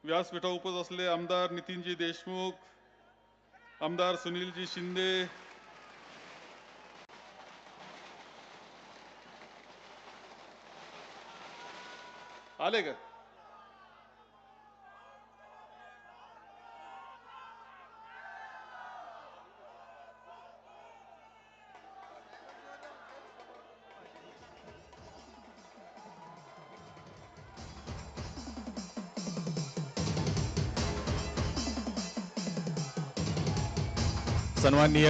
व्यासपीठावर उपस्थित असलेले आमदार नितीनजी देशमुख, आमदार सुनीलजी शिंदे, आले का? सन्माननीय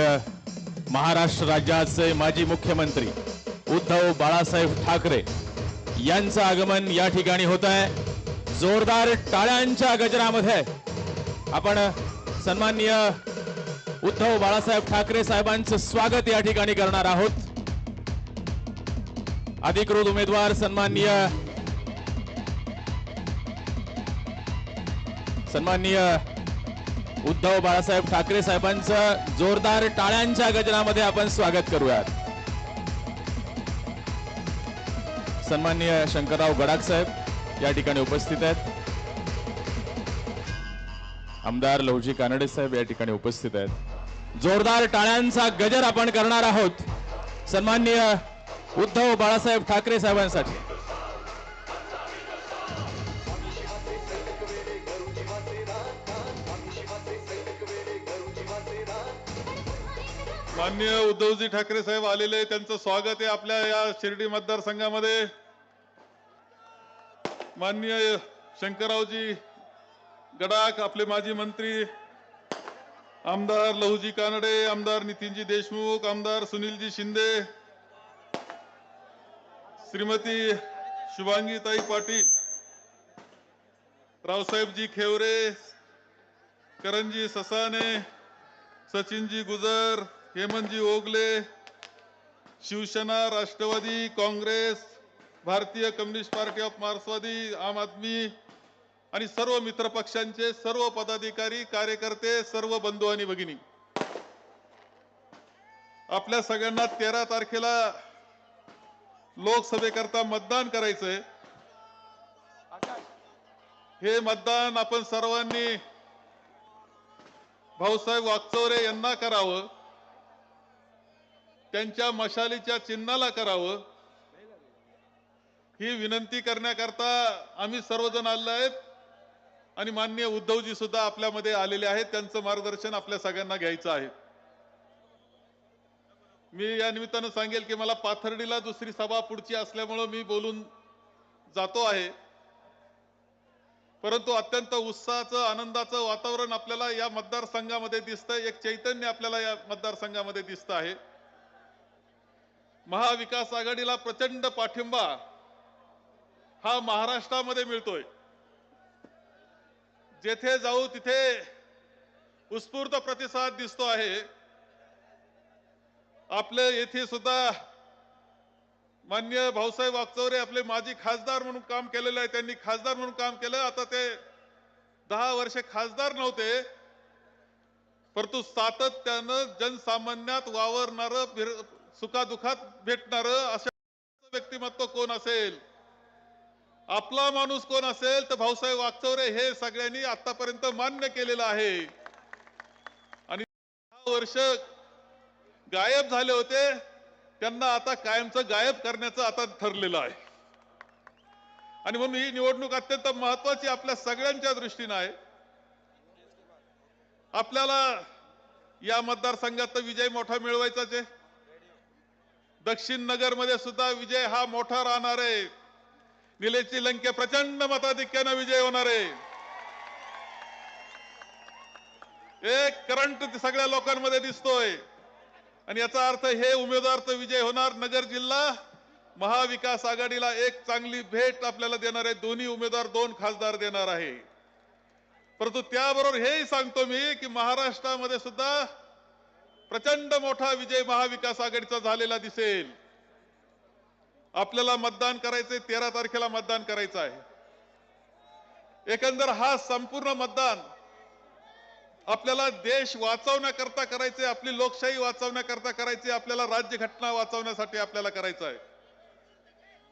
महाराष्ट्र राज्याचे माजी मुख्यमंत्री उद्धव बाळासाहेब ठाकरे यांचं आगमन या ठिकाणी होत आहे। जोरदार टाळ्यांच्या गजरामध्ये आपण सन्माननीय उद्धव बाळासाहेब ठाकरे साहेबांचं स्वागत या ठिकाणी करणार आहोत। अधिकृत उमेदवार सन्माननीय उद्धव बाळासाहेब ठाकरे साहेबांचं जोरदार टाळ्यांच्या गजरामध्ये आपण स्वागत करूयात। सन्माननीय शंकरराव गडाख साहेब या ठिकाणी उपस्थित आहेत। आमदार लहुजी कानडे साहेब या ठिकाणी उपस्थित आहेत। जोरदार टाळ्यांचा गजर आपण करणार आहोत सन्माननीय उद्धव बाळासाहेब ठाकरे साहेबांसाठी। माननीय उद्धवजी ठाकरे साहेब आलेले, त्यांचं स्वागत आहे आपल्या या शिर्डी मतदारसंघामध्ये। माननीय शंकररावजी गडाख, आपले माजी मंत्री आमदार लहुजी कानडे, आमदार नितीनजी देशमुख, आमदार सुनीलजी शिंदे, श्रीमती शुभांगीताई पाटील, रावसाहेबजी खेवरे, करणजी ससाने, सचिनजी गुजर, हेमंतजी ओगले, शिवसेना, राष्ट्रवादी काँग्रेस, भारतीय कम्युनिस्ट पार्टी ऑफ मार्क्सवादी, आम आदमी आणि सर्व मित्र पक्षांचे सर्व पदाधिकारी, कार्यकर्ते, सर्व बंधू आणि भगिनी, आपल्या सगळ्यांना 13 तारखेला लोकसभेकरता मतदान करायचंय। हे मतदान आपण सर्वांनी भाऊसाहेब वागचौरे यांना करावं, त्यांच्या मशालीच्या चिन्हाला करावं, ही विनंती करण्याकरता आम्ही सर्वजण आलेलो आहेत आणि माननीय उद्धवजी सुद्धा आपल्यामध्ये आलेले आहेत। त्यांचं मार्गदर्शन आपल्या सगळ्यांना घ्यायचं आहे। मी या निमित्तानं सांगेल की मला पाथर्डीला दुसरी सभा पुढची असल्यामुळे मी बोलून जातो आहे, परंतु अत्यंत उत्साहाचं, आनंदाचं वातावरण आपल्याला या मतदारसंघामध्ये दिसतंय। एक चैतन्य आपल्याला या मतदारसंघामध्ये दिसत आहे। महाविकास आघाडीला प्रचंड पाठिंबा हा महाराष्ट्रामध्ये मिळतोय। जेथे जाऊ तिथे उत्स्फूर्त प्रतिसाद दिसतो आहे। आपले येथे सुद्धा माननीय भाऊसाहेब वागचौरे आपले माजी खासदार म्हणून काम केलेलं आहे। त्यांनी खासदार म्हणून काम केलं। आता ते 10 वर्षे खासदार नव्हते, परंतु सातत्यानं जनसामान्यात वावरणारं, सुखादुखात भेटणारं अशा व्यक्तिमत्व कोण असेल, आपला माणूस कोण असेल तर भाऊसाहेब वागचौरे हे सगळ्यांनी आतापर्यंत मान्य केलेलं आहे। आणि 10 वर्ष गायब झाले होते, त्यांना आता कायमचं गायब करण्याचं आता ठरलेलं आहे। आणि म्हणून ही निवडणूक अत्यंत महत्त्वाची आपल्या सगळ्यांच्या दृष्टीने आहे। आपल्याला या मतदारसंघात विजय मोठा मिळवायचाच आहे। दक्षिण नगर मध्ये सुद्धा विजय हा मोठा राहणार आहे। निलेशजी लंके प्रचंड मताधिक्याने विजय होणार आहे। एक करंट सगळ्या लोकांमध्ये दिसतोय आणि याचा अर्थ हे उमेदवार तर विजय होणार। नगर जिल्हा महाविकास आघाडीला एक चांगली भेट आपल्याला देणार आहे। दोन्ही उमेदवार 2 खासदार देणार आहे। परंतु त्याबरोबर हेही सांगतो मी की महाराष्ट्रामध्ये सुद्धा प्रचंड मोठा विजय महाविकास आघाडीचा झालेला दिसेल। आपल्याला मतदान करायचंय, 13 तारखेला मतदान करायचं आहे। एकंदर हा संपूर्ण मतदान आपल्याला देश वाचवण्याकरता करायचे, आपली लोकशाही वाचवण्याकरता करायचे, आपल्याला राज्यघटना वाचवण्यासाठी आपल्याला करायचं आहे।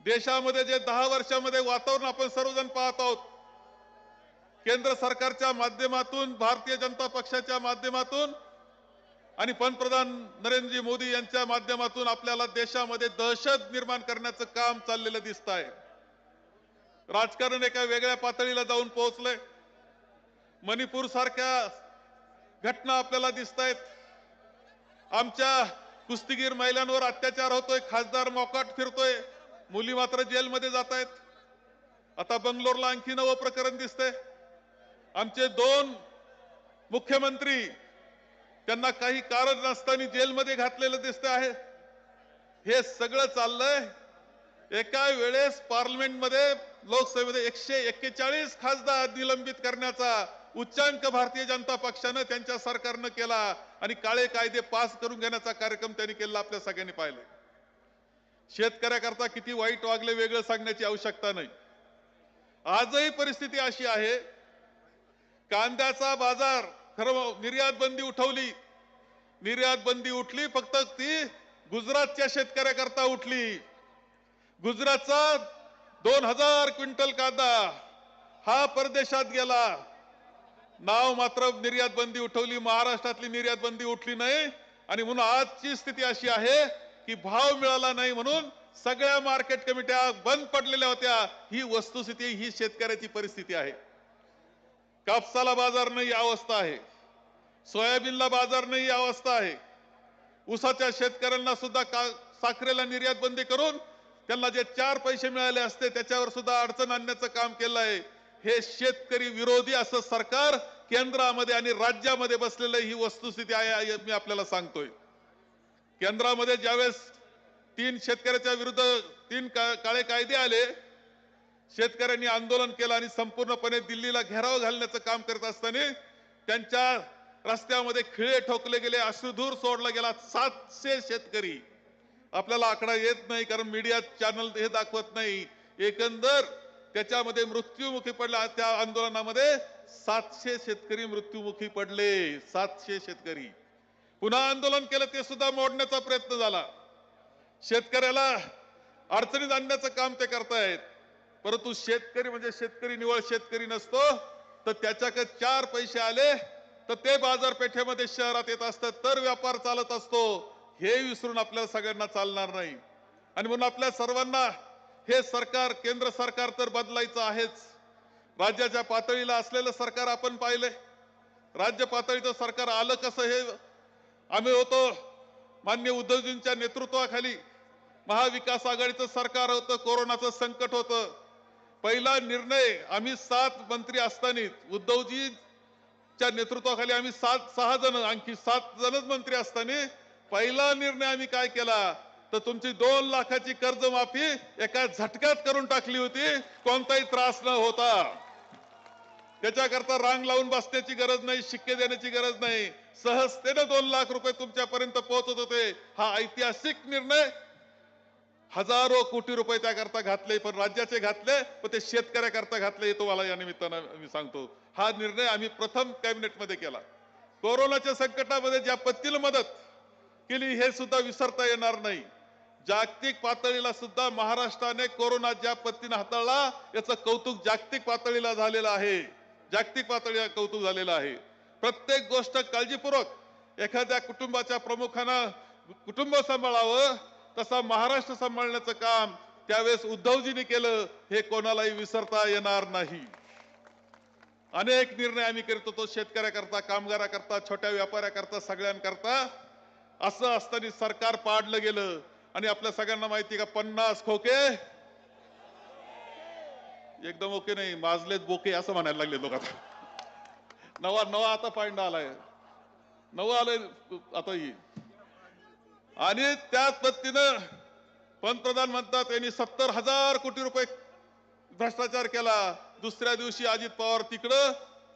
देशामध्ये जे 10 वर्षामध्ये वातावरण आपण सर्वजण पाहत आहोत केंद्र सरकारच्या माध्यमातून, भारतीय जनता पक्षाच्या माध्यमातून आणि पंतप्रधान नरेंद्रजी मोदी यांच्या माध्यमातून आपल्याला देशामध्ये दहशत निर्माण करण्याचं काम चाललेलं दिसत आहे. राजकारण एका वेगळ्या पातळीला जाऊन पोहोचलंय. मणिपूर सारख्या घटना आपल्याला दिसत आहेत. आमच्या कुस्तीगीर महिलांवर अत्याचार होतोय, खासदार मोकाट फिरतोय, मुली मात्र जेलमध्ये जात आहेत. आता बंगलोरला आणखी नवं प्रकरण दिसतंय. आमचे 2 मुख्यमंत्री त्यांना काही कारण नसताना जेलमध्ये घातलेलं दिसत आहे. हे सगळं चाललंय. एका वेळेस पार्लमेंटमध्ये, लोकसभेमध्ये 141 खासदार निलंबित करण्याचा उच्चांक भारतीय जनता पक्षानं, त्यांच्या सरकारनं केला आणि काळे कायदे पास करून घेण्याचा कार्यक्रम त्यांनी केला. आपल्या सगळ्यांनी पाहिलं. शेतकऱ्याकरता किती वाईट वागले वेगळं सांगण्याची आवश्यकता नाही. आजही परिस्थिती अशी आहे. कांद्याचा बाजार, खरं निर्यात बंदी उठवली, निर्यात बंदी उठली, फक्त ती गुजरातच्या शेतकऱ्याकरता उठली. गुजरातचा 2000 क्विंटल कांदा हा परदेशात गेला. नाव मात्र निर्यात बंदी उठवली. महाराष्ट्रातली निर्यात बंदी उठली नाही. आणि म्हणून आजची स्थिती अशी आहे की भाव मिळाला नाही म्हणून सगळ्या मार्केट कमिट्या बंद पडलेल्या होत्या. ही वस्तुस्थिती, ही शेतकऱ्याची परिस्थिती आहे. कापसाला बाजार नाही अवस्था आहे. सोयाबीनला बाजार नाही अवस्था आहे. ऊसाच्या शेतकऱ्यांना सुद्धा साखरेला निर्यात बंदी करून त्यांना जे 4 पैसे मिळाले असते त्याच्यावर सुद्धा अडचण आणण्याचं काम केलं आहे. हे शेतकरी विरोधी असं सरकार केंद्रामध्ये आणि राज्यामध्ये बसलेलं ही वस्तुस्थिती आहे. मी आपल्याला सांगतोय. केंद्रामध्ये ज्यावेळेस 3 शेतकऱ्याच्या विरुद्ध 3 काळे कायदे आले, शेतकऱ्यांनी आंदोलन केलं आणि संपूर्णपणे दिल्लीला घेराव घालण्याचं काम करत असताना त्यांच्या रस्त्यामध्ये खिळे ठोकले गेले, अश्रुधूर सोडला गेला. 700 शेतकरी, आपल्याला आकडा येत नाही कारण मीडिया चॅनल हे दाखवत नाही, एकंदर त्याच्यामध्ये मृत्युमुखी पडला. त्या आंदोलनामध्ये 700 शेतकरी मृत्युमुखी पडले. 700 शेतकरी. पुन्हा आंदोलन केलं, ते सुद्धा मोडण्याचा प्रयत्न झाला. शेतकऱ्याला अडचणीत आणण्याचं काम ते करतायत. परंतु शेतकरी म्हणजे शेतकरी निवळ शेतकरी नसतो. तर त्याच्याकडे 4 पैसे आले तर ते बाजारपेठेमध्ये शहरात येत असतात, तर व्यापार चालत असतो. हे विसरून आपल्याला सगळ्यांना चालणार नाही. आणि म्हणून आपल्या सर्वांना हे सरकार, केंद्र सरकार तर बदलायचं आहेच. राज्याच्या पातळीला असलेलं सरकार आपण पाहिलंय. राज्य पातळीचं सरकार आलं कसं, हे आम्ही होतो माननीय उद्धवजींच्या नेतृत्वाखाली. महाविकास आघाडीचं सरकार होतं, कोरोनाचं संकट होतं. पहिला निर्णय आम्ही 7 मंत्री असताना, उद्धवजीच्या नेतृत्वाखाली आम्ही 6 जण, आणखी 7 जणच मंत्री असताना पहिला निर्णय आम्ही काय केला तर तुमची 2 लाखाची कर्जमाफी एका झटक्यात करून टाकली होती, कोणताही त्रास न होता. त्याच्याकरता रांग लावून बसण्याची गरज नाही, शिक्के देण्याची गरज नाही. सहजतेने 2 लाख रुपये तुमच्यापर्यंत पोहोचत होते. हा ऐतिहासिक निर्णय. हजारो कोटी रुपये त्याकरता घातले, पण राज्याचे घातले, पण ते शेतकऱ्याकरता घातले. तुम्हाला या निमित्तानं मी सांगतो, हा निर्णय आम्ही प्रथम कॅबिनेटमध्ये केला. कोरोनाच्या संकटामध्ये ज्या पद्धतीने मदत केली हे सुद्धा विसरता येणार नाही. जागतिक पातळीला सुद्धा महाराष्ट्राने कोरोना ज्या पद्धतीने हाताळला, याचं कौतुक जागतिक पातळीला झालेलं आहे. जागतिक पातळीला कौतुक झालेलं आहे. प्रत्येक गोष्ट काळजीपूर्वक एखाद्या कुटुंबाच्या प्रमुखानं कुटुंब सांभाळावं, तसा महाराष्ट्र सांभाळण्याचं काम त्यावेळेस उद्धवजींनी केलं. हे कोणालाही विसरता येणार नाही. अनेक निर्णय आम्ही करत होतो, शेतकऱ्याकरता, कामगाराकरता, छोट्या व्यापाऱ्याकरता, सगळ्यांकरता. असं असताना सरकार पाडलं गेलं. आणि आपल्या सगळ्यांना माहिती का, 50 खोके एकदम ओके नाही, माजलेत बोके असं म्हणायला लागले लोक. आता नवा आता पांडा आलाय, नवं आलंय आता ही. आणि त्याच पद्धतीनं पंतप्रधान म्हणतात यांनी 70,000 कोटी रुपये भ्रष्टाचार केला. दुसऱ्या दिवशी अजित पवार तिकडं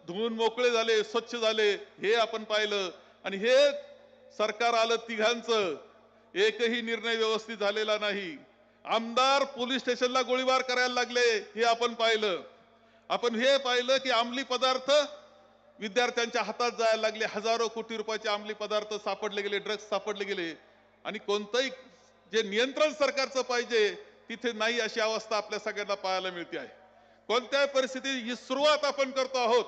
धुवून मोकळे झाले, स्वच्छ झाले. हे आपण पाहिलं. आणि हे सरकार आलं तिघांचं, एकही निर्णय व्यवस्थित झालेला नाही. आमदार पोलीस स्टेशनला गोळीबार करायला लागले, हे आपण पाहिलं. आपण हे पाहिलं की अंमली पदार्थ विद्यार्थ्यांच्या हातात जायला लागले. हजारो कोटी रुपयाचे अंमली पदार्थ सापडले गेले, ड्रग्ज सापडले गेले. आणि कोणतंही जे नियंत्रण सरकारचं पाहिजे तिथे नाही, अशी अवस्था आपल्या सगळ्यांना पाहायला मिळते आहे. कोणत्याही परिस्थितीत ही सुरुवात आपण करतो आहोत.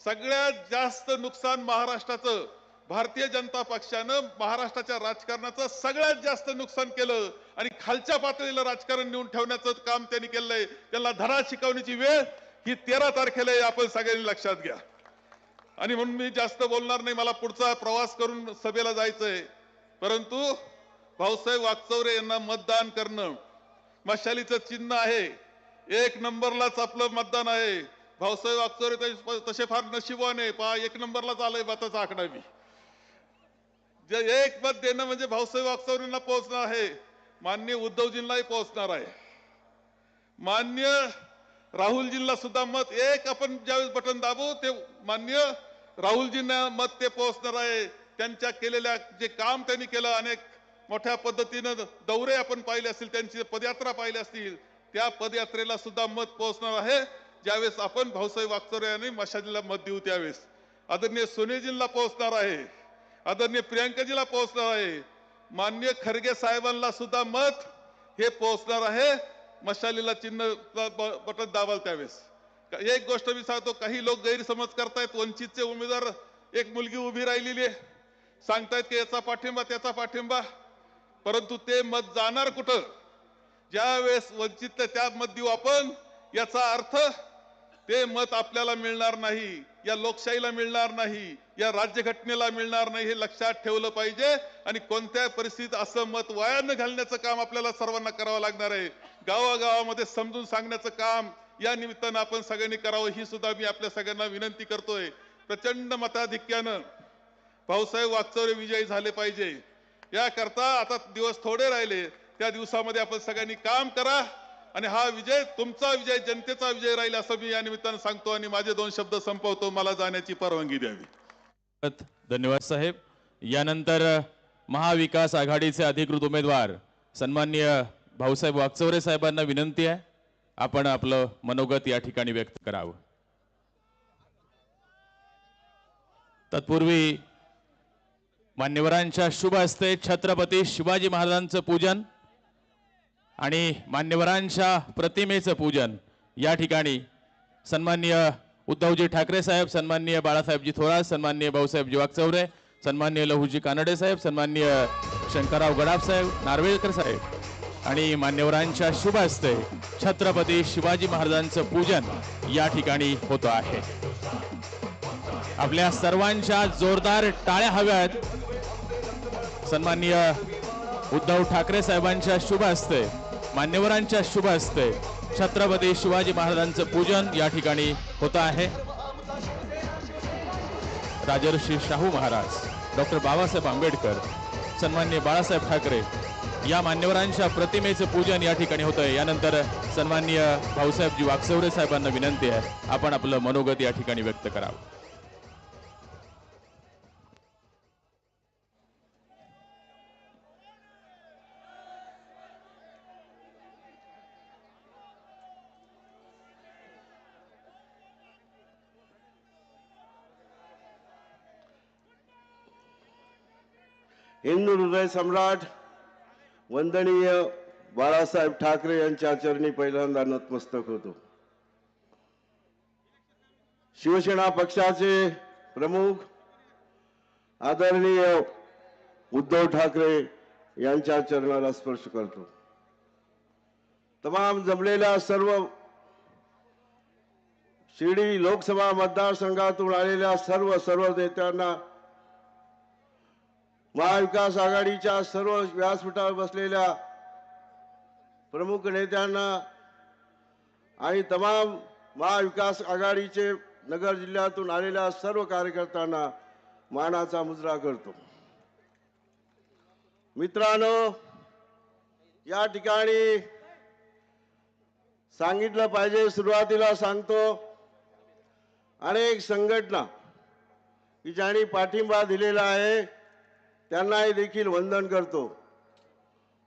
सगळ्यात जास्त नुकसान महाराष्ट्राचं भारतीय जनता पक्षानं महाराष्ट्राच्या राजकारणाचं सगळ्यात जास्त नुकसान केलं आणि खालच्या पातळीला राजकारण नेऊन ठेवण्याचं काम त्यांनी केलंय. त्यांना धडा शिकवण्याची वेळ ही 13 तारखेला आहे, आपण सगळ्यांनी लक्षात घ्या. आणि म्हणून मी जास्त बोलणार नाही, मला पुढचा प्रवास करून सभेला जायचंय. परंतु भाऊसाहेब वागचौरे यांना मतदान करणं, मशालीचं चिन्ह आहे, 1 नंबरलाच आपलं मतदान आहे. भाऊसाहेब वागचौरे तसे फार नशिबवान आहे, पहा 1 नंबरलाच आलंय मताचा आकडा. मी जे 1 मत देणं म्हणजे भाऊसाहेब वागचौरेंना पोहोचणार आहे, माननीय उद्धवजींनाही पोहोचणार आहे, मान्य राहुलजींना सुद्धा मत 1 आपण ज्यावेळेस बटन दाबू ते मान्य राहुलजींना मत ते पोहोचणार आहे. त्यांच्या केलेल्या जे काम त्यांनी केलं, अनेक मोठ्या पद्धतीनं दौरे आपण पाहिले असतील, त्यांची पदयात्रा पाहिली असतील, त्या पदयात्रेला सुद्धा मत पोहोचणार आहे. ज्यावेळेस आपण भाऊसाहेब वागचौरे यांनी मशालीला मत देऊ त्यावेळेस आदरणीय सोनेजींना पोहोचणार आहे, आदरणीय प्रियांकाजीला पोहोचणार आहे, माननीय खरगे साहेबांना सुद्धा मत हे पोहोचणार आहे. मशालीला चिन्ह बटन दाबाल त्यावेळेस. एक गोष्ट मी सांगतो, काही लोक गैरसमज करतायत. वंचितचे उमेदवार एक मुलगी उभी राहिलेली आहे, सांगतायत की याचा पाठिंबा त्याचा पाठिंबा, परंतु ते मत जाणार कुठं? ज्या वेळेस वंचित त्या मत देऊ आपण, याचा अर्थ ते मत आपल्याला मिळणार नाही, या लोकशाहीला मिळणार नाही, या राज्यघटनेला मिळणार नाही, हे लक्षात ठेवलं पाहिजे. आणि कोणत्याही परिस्थितीत असं मत वाया न घालण्याचं काम आपल्याला सर्वांना करावं लागणार आहे. गावागावामध्ये समजून सांगण्याचं काम या निमित्तानं आपण सगळ्यांनी करावं, ही सुद्धा मी आपल्या सगळ्यांना विनंती करतोय. प्रचंड मताधिक्यानं भाऊसाहेब वागचौरे विजयी झाले पाहिजे, याकरता आता दिवस थोडे राहिले, त्या दिवसामध्ये आपण सगळ्यांनी काम करा आणि हा विजय तुमचा विजय, जनतेचा विजय राहील असं मी या निमित्तानं सांगतो आणि माझे 2 शब्द संपवतो. मला जाण्याची परवानगी द्यावी. धन्यवाद साहेब. यानंतर महाविकास आघाडीचे अधिकृत उमेदवार सन्माननीय भाऊसाहेब वागचौरे साहेबांना विनंती आहे, आपण आपलं मनोगत या ठिकाणी व्यक्त करावं. तत्पूर्वी मान्यवरांच्या शुभ हस्ते छत्रपती शिवाजी महाराजांचं पूजन आणि मान्यवरांच्या प्रतिमेचं पूजन या ठिकाणी सन्माननीय उद्धवजी ठाकरे साहेब, सन्माननीय बाळासाहेबजी थोरात, सन्माननीय भाऊसाहेबजी वागचौरे, सन्माननीय लहूजी कानडे साहेब, सन्माननीय शंकरराव गडाफ साहेब, नार्वेकर साहेब आणि मान्यवरांच्या शुभ हस्ते छत्रपती शिवाजी महाराजांचं पूजन या ठिकाणी होत आहे. आपल्या सर्वांच्या जोरदार टाळ्या हव्यात. सन्माननीय उद्धव ठाकरे साहेबांच्या शुभ हस्ते, मान्यवरांच्या शुभ हस्ते छत्रपती शिवाजी महाराजांचं पूजन या ठिकाणी होत आहे. राजर्षी शाहू महाराज, डॉक्टर बाबासाहेब आंबेडकर, सन्माननीय बाळासाहेब ठाकरे या मान्यवरांच्या प्रतिमेचं पूजन या ठिकाणी होत आहे. यानंतर सन्माननीय भाऊसाहेबजी वागचौरे साहेबांना विनंती आहे, आपण आपलं मनोगत या ठिकाणी व्यक्त करावं. हिंदू हृदय सम्राट वंदनीय बाळासाहेब ठाकरे यांच्या चरणी पहिल्यांदा नतमस्तक होतो. शिवसेना पक्षाचे प्रमुख आदरणीय उद्धव ठाकरे यांच्या चरणाला स्पर्श करतो. तमाम जमलेल्या सर्व शिर्डी लोकसभा मतदारसंघातून आलेल्या सर्व नेत्यांना, महाविकास आघाडीच्या सर्व व्यासपीठावर बसलेल्या प्रमुख नेत्यांना आणि तमाम महाविकास आघाडीचे नगर जिल्ह्यातून आलेल्या सर्व कार्यकर्त्यांना मानाचा मुजरा करतो. मित्रांनो, या ठिकाणी सांगितलं पाहिजे, सुरुवातीला सांगतो, अनेक संघटना की ज्यांनी पाठिंबा दिलेला आहे त्यांनाही देखील वंदन करतो.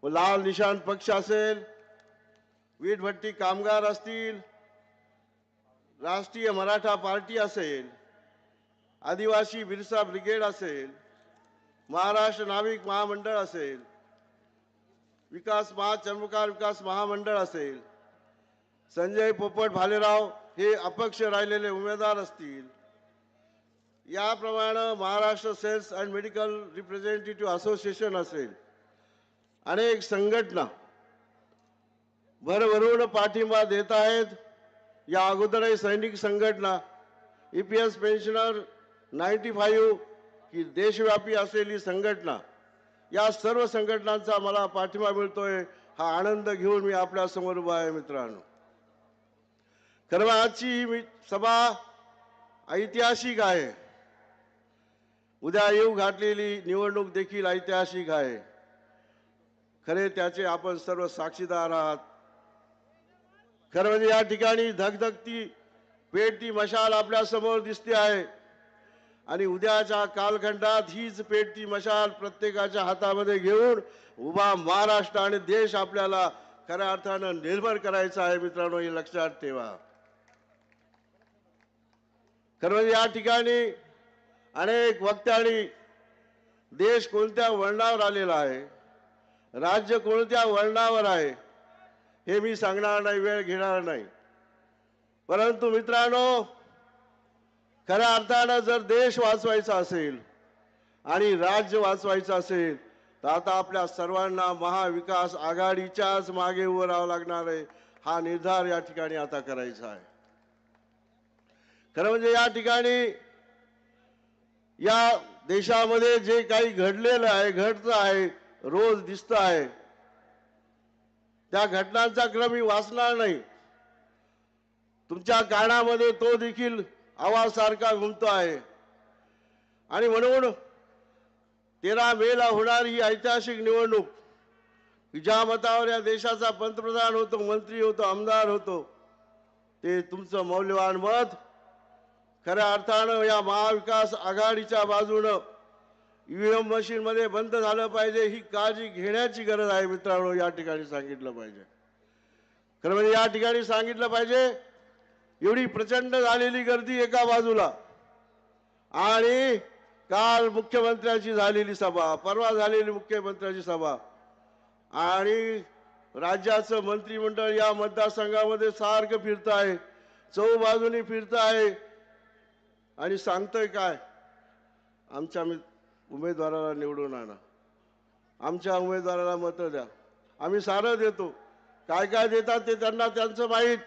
व लाल निशाण पक्ष असेल, वीटभट्टी कामगार असतील, राष्ट्रीय मराठा पार्टी असेल, आदिवासी बिरसा ब्रिगेड असेल, महाराष्ट्र नाविक महामंडळ असेल, चर्मकार विकास महामंडळ असेल, संजय पोपट भालेराव हे अपक्ष राहिलेले उमेदवार असतील, याप्रमाणे Maharashtra sales and medical representative association असेल, अनेक संघटना भरभरून पाठिंबा देत आहेत. या अगोदरही सैनिक संघटना, EPS पेन्शनर 95 ही देशव्यापी असलेली संघटना, या सर्व संघटनांचा मला पाठिंबा मिळतोय. हा आनंद घेऊन मी आपल्या समोर उभा आहे. मित्रांनो, खरं आजची ही सभा ऐतिहासिक आहे. उद्या येऊ घातलेली निवडणूक देखील ऐतिहासिक आहे. खरे त्याचे आपण सर्व साक्षीदार आहात. खरं म्हणजे या ठिकाणी धगधगती पेटती मशाल आपल्या समोर दिसते आहे आणि उद्याच्या कालखंडात हीच पेटती मशाल प्रत्येकाच्या हातामध्ये घेऊन उभा महाराष्ट्र आणि देश आपल्याला खऱ्या अर्थानं निर्भर करायचा आहे. मित्रांनो, हे लक्षात ठेवा. खरं म्हणजे या ठिकाणी अनेक वक्त्यांनी देश कोणत्या वळणावर आलेला आहे, राज्य कोणत्या वळणावर आहे हे मी सांगणार नाही, वेळ घेणार नाही. परंतु मित्रांनो, खऱ्या अर्थानं जर देश वाचवायचा असेल आणि राज्य वाचवायचं असेल तर आता आपल्या सर्वांना महाविकास आघाडीच्याच मागे उभं राहावं लागणार आहे. हा निर्धार या ठिकाणी आता करायचा आहे. खरं म्हणजे या ठिकाणी या देशामध्ये जे काही घडलेलं आहे, घडतं आहे, रोज दिसतं आहे, त्या घटनांचा क्रम मी वाचणार नाही. तुमच्या कानामध्ये तो देखील आवाज सारखा घुमतो आहे. आणि म्हणून 13 मेला होणारी ही ऐतिहासिक निवडणूक, ज्या मतावर या देशाचा पंतप्रधान होतो, मंत्री होतो, आमदार होतो, ते तुमचं मौल्यवान मत खऱ्या अर्थानं या महाविकास आघाडीच्या बाजूनं EVM मशीन मध्ये बंद झालं पाहिजे, ही काळजी घेण्याची गरज आहे. मित्रांनो, या ठिकाणी सांगितलं पाहिजे. खरं म्हणजे या ठिकाणी सांगितलं पाहिजे, एवढी प्रचंड झालेली गर्दी एका बाजूला आणि काल मुख्यमंत्र्यांची झालेली सभा, परवा झालेली मुख्यमंत्र्यांची सभा आणि राज्याचं मंत्रिमंडळ या मतदारसंघामध्ये सारखं फिरत आहे, चौबाजूनी फिरत आहे आणि सांगतोय काय, आमच्या उमेदवाराला निवडून आणा, आमच्या उमेदवाराला मतं द्या. आम्ही सारं देतो. काय काय देतात ते त्यांना त्यांचं माहीत.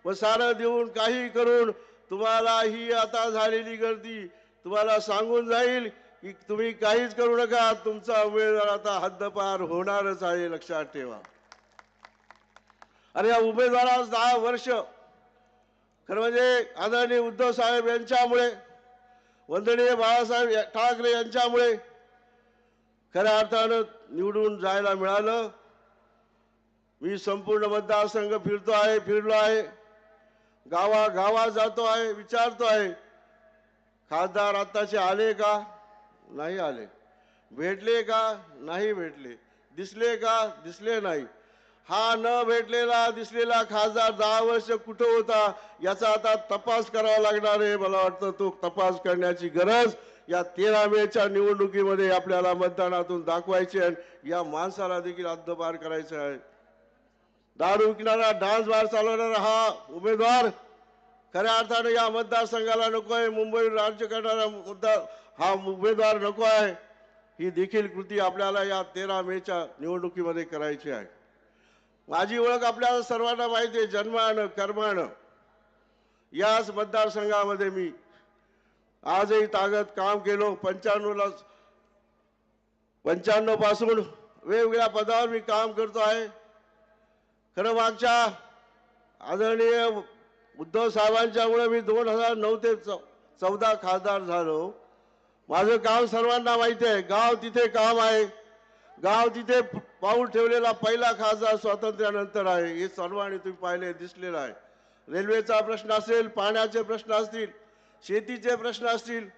व सारं देऊन काही करून तुम्हाला ही आता झालेली गर्दी तुम्हाला सांगून जाईल की तुम्ही काहीच करू नका, तुमचा उमेदवार आता हद्दपार होणारच आहे. लक्षात ठेवा. आणि या उमेदवारास 10 वर्ष खरं म्हणजे आदरणीय उद्धव साहेब यांच्यामुळे, वंदनीय बाळासाहेब ठाकरे यांच्यामुळे खऱ्या अर्थानं निवडून जायला मिळालं. मी संपूर्ण मतदारसंघ फिरलो आहे, गावागावात जातो आहे, विचारतो आहे, खासदार आताचे आले का, नाही आले, भेटले का, नाही भेटले, दिसले का, दिसले नाही. हा न भेटलेला दिसलेला खासदार 10 वर्ष कुठं होता याचा आता तपास करावा लागणार आहे. मला वाटतं तो तपास करण्याची गरज या 13 मेच्या निवडणुकीमध्ये आपल्याला मतदानातून दाखवायची आहे. या माणसाला देखील हद्दपार करायचं आहे. दारू विकणारा, डान्स बार चालवणारा हा उमेदवार खऱ्या अर्थानं या मतदारसंघाला नको आहे. मुंबई राज्य करणारा हा उमेदवार नको आहे. ही देखील कृती आपल्याला या 13 मेच्या निवडणुकीमध्ये करायची आहे. माझी ओळख आपल्याला सर्वांना माहिती आहे. जन्मानं कर्मानं याच मतदारसंघामध्ये मी आजही ताकद काम केलो. 95 पासून वेगवेगळ्या पदावर मी काम करतो आहे. खरं मागच्या आदरणीय उद्धव साहेबांच्यामुळे मी 2009 ते 14 खासदार झालो. माझं काम सर्वांना माहिती आहे. गाव तिथे काम आहे. गाव तिथे पाऊल ठेवलेला पहिला खासदार स्वातंत्र्यानंतर आहे. हे सर्वांनी तुम्ही पाहिले, दिसलेलं आहे. रेल्वेचा प्रश्न असेल, पाण्याचे प्रश्न असतील, शेतीचे प्रश्न असतील,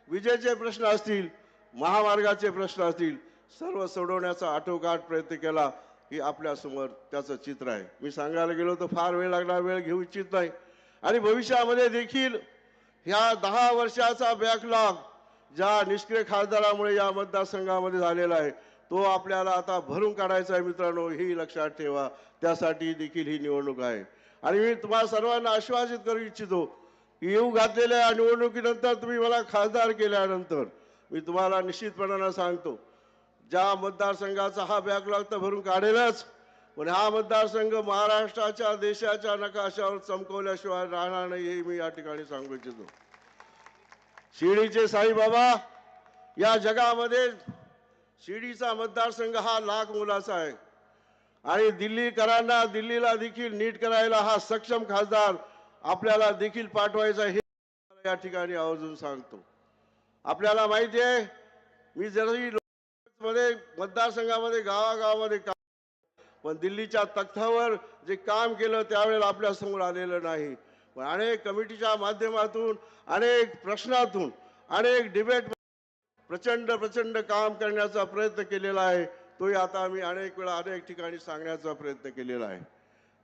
विजेचे प्रश्न असतील, महामार्गाचे प्रश्न असतील, सर्व सोडवण्याचा आटोकाट प्रयत्न केला. ही आपल्या समोर त्याचं चित्र आहे. मी सांगायला गेलो तर फार वेळ लागणार, वेळ घेऊ इच्छित नाही. आणि भविष्यामध्ये देखील ह्या 10 वर्षाचा बॅकलॉग ज्या निष्क्रिय खासदारामुळे या मतदारसंघामध्ये झालेला आहे तो आपल्याला आता भरून काढायचा आहे. मित्रांनो, हे लक्षात ठेवा. त्यासाठी देखील ही निवडणूक आहे. आणि मी तुम्हाला सर्वांना आश्वासित करू इच्छितो की येऊ घातलेल्या निवडणुकीनंतर तुम्ही मला खासदार केल्यानंतर मी तुम्हाला निश्चितपणानं सांगतो, ज्या मतदारसंघाचा हा बॅकलॉग तर भरून काढेलच, पण हा मतदारसंघ महाराष्ट्राच्या देशाच्या नकाशावर चमकवल्याशिवाय राहणार नाही हे मी या ठिकाणी सांगू इच्छितो. शिर्डीचे साईबाबा या जगामध्ये शिर्डीचा मतदारसंघ हा लाख मोलाचा आहे आणि दिल्लीकरांना दिल्लीला देखील नीट करायला हा सक्षम खासदार आपल्याला देखील पाठवायचा हे या ठिकाणी आवर्जून सांगतो. आपल्याला माहिती आहे, मी जरी मध्ये मतदारसंघामध्ये गावागावामध्ये पण दिल्लीच्या तख्तावर जे काम केलं त्यावेळेला आपल्या समोर आलेलं नाही, पण अनेक कमिटीच्या माध्यमातून अनेक प्रश्नातून अनेक डिबेट प्रचंड काम करण्याचा प्रयत्न केलेला आहे. तोही आता आम्ही अनेक वेळा अनेक ठिकाणी सांगण्याचा प्रयत्न केलेला आहे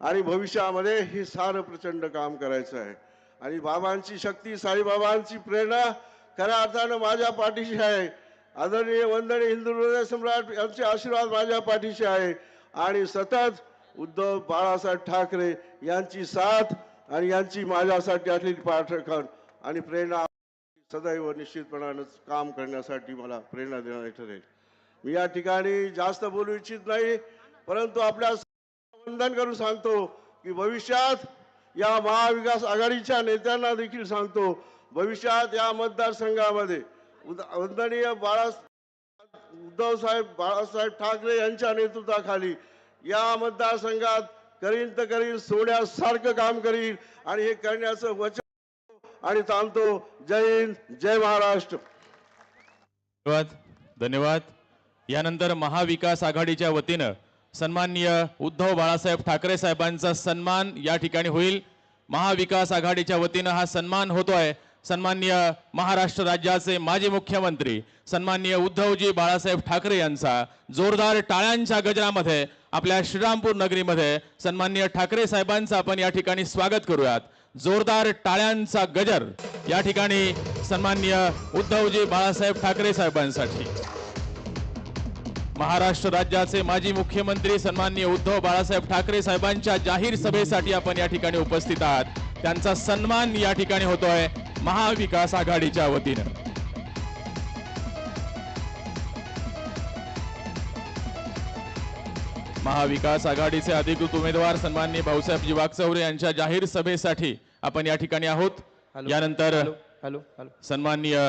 आणि भविष्यामध्ये हे सारं प्रचंड काम करायचं आहे. आणि बाबांची शक्ती, साईबाबांची प्रेरणा खऱ्या अर्थानं माझ्या पाठीशी आहे. आदरणीय वंदनीय हिंदू हृदय सम्राट यांचे आशीर्वाद माझ्या पाठीशी आहे आणि सतत उद्धव बाळासाहेब ठाकरे यांची साथ आणि यांची माझ्यासाठी असलेली पाठराखण आणि प्रेरणा सदैव निश्चितपणानं काम करण्यासाठी मला प्रेरणा देणारे ठरेल. मी या ठिकाणी जास्त बोलू इच्छित नाही, परंतु आपल्या वंदन करून सांगतो की भविष्यात या महाविकास आघाडीच्या नेत्यांना देखील सांगतो, भविष्यात या मतदारसंघामध्ये वंदनीय उद्धव साहेब बाळासाहेब ठाकरे यांच्या नेतृत्वाखाली या मतदारसंघात करीन तर करीन, सोन्यासारखं काम करीन आणि हे करण्याचं वचन आणि थांबतो. जय हिंद, जय महाराष्ट्र. धन्यवाद. यानंतर महाविकास आघाडीच्या वतीनं सन्माननीय उद्धव बाळासाहेब ठाकरे साहेबांचा सन्मान या ठिकाणी होईल. महाविकास आघाडीच्या वतीनं हा सन्मान होतोय. सन्माननीय महाराष्ट्र राज्याचे माजी मुख्यमंत्री सन्माननीय उद्धवजी बाळासाहेब ठाकरे यांचा जोरदार टाळ्यांच्या गजरामध्ये आपल्या श्रीरामपूर नगरीमध्ये सन्माननीय ठाकरे साहेबांचं आपण या ठिकाणी स्वागत करूयात. जोरदार टाळ्यांचा गजर या ठिकाणी सन्माननीय उद्धवजी बाळासाहेब ठाकरे साहेबांसाठी. महाराष्ट्र राज्याचे माजी मुख्यमंत्री सन्माननीय उद्धव बाळासाहेब ठाकरे साहेबांच्या जाहीर सभेसाठी आपण या ठिकाणी उपस्थित आहात. त्यांचा सन्मान या ठिकाणी होतोय महाविकास आघाडीच्या वतीनं. महाविकास आघाडीचे अधिकृत उमेदवार सन्माननीय भाऊसाहेबजी वागचौरे यांच्या जाहीर सभेसाठी आपण या ठिकाणी आहोत. यानंतर सन्माननीय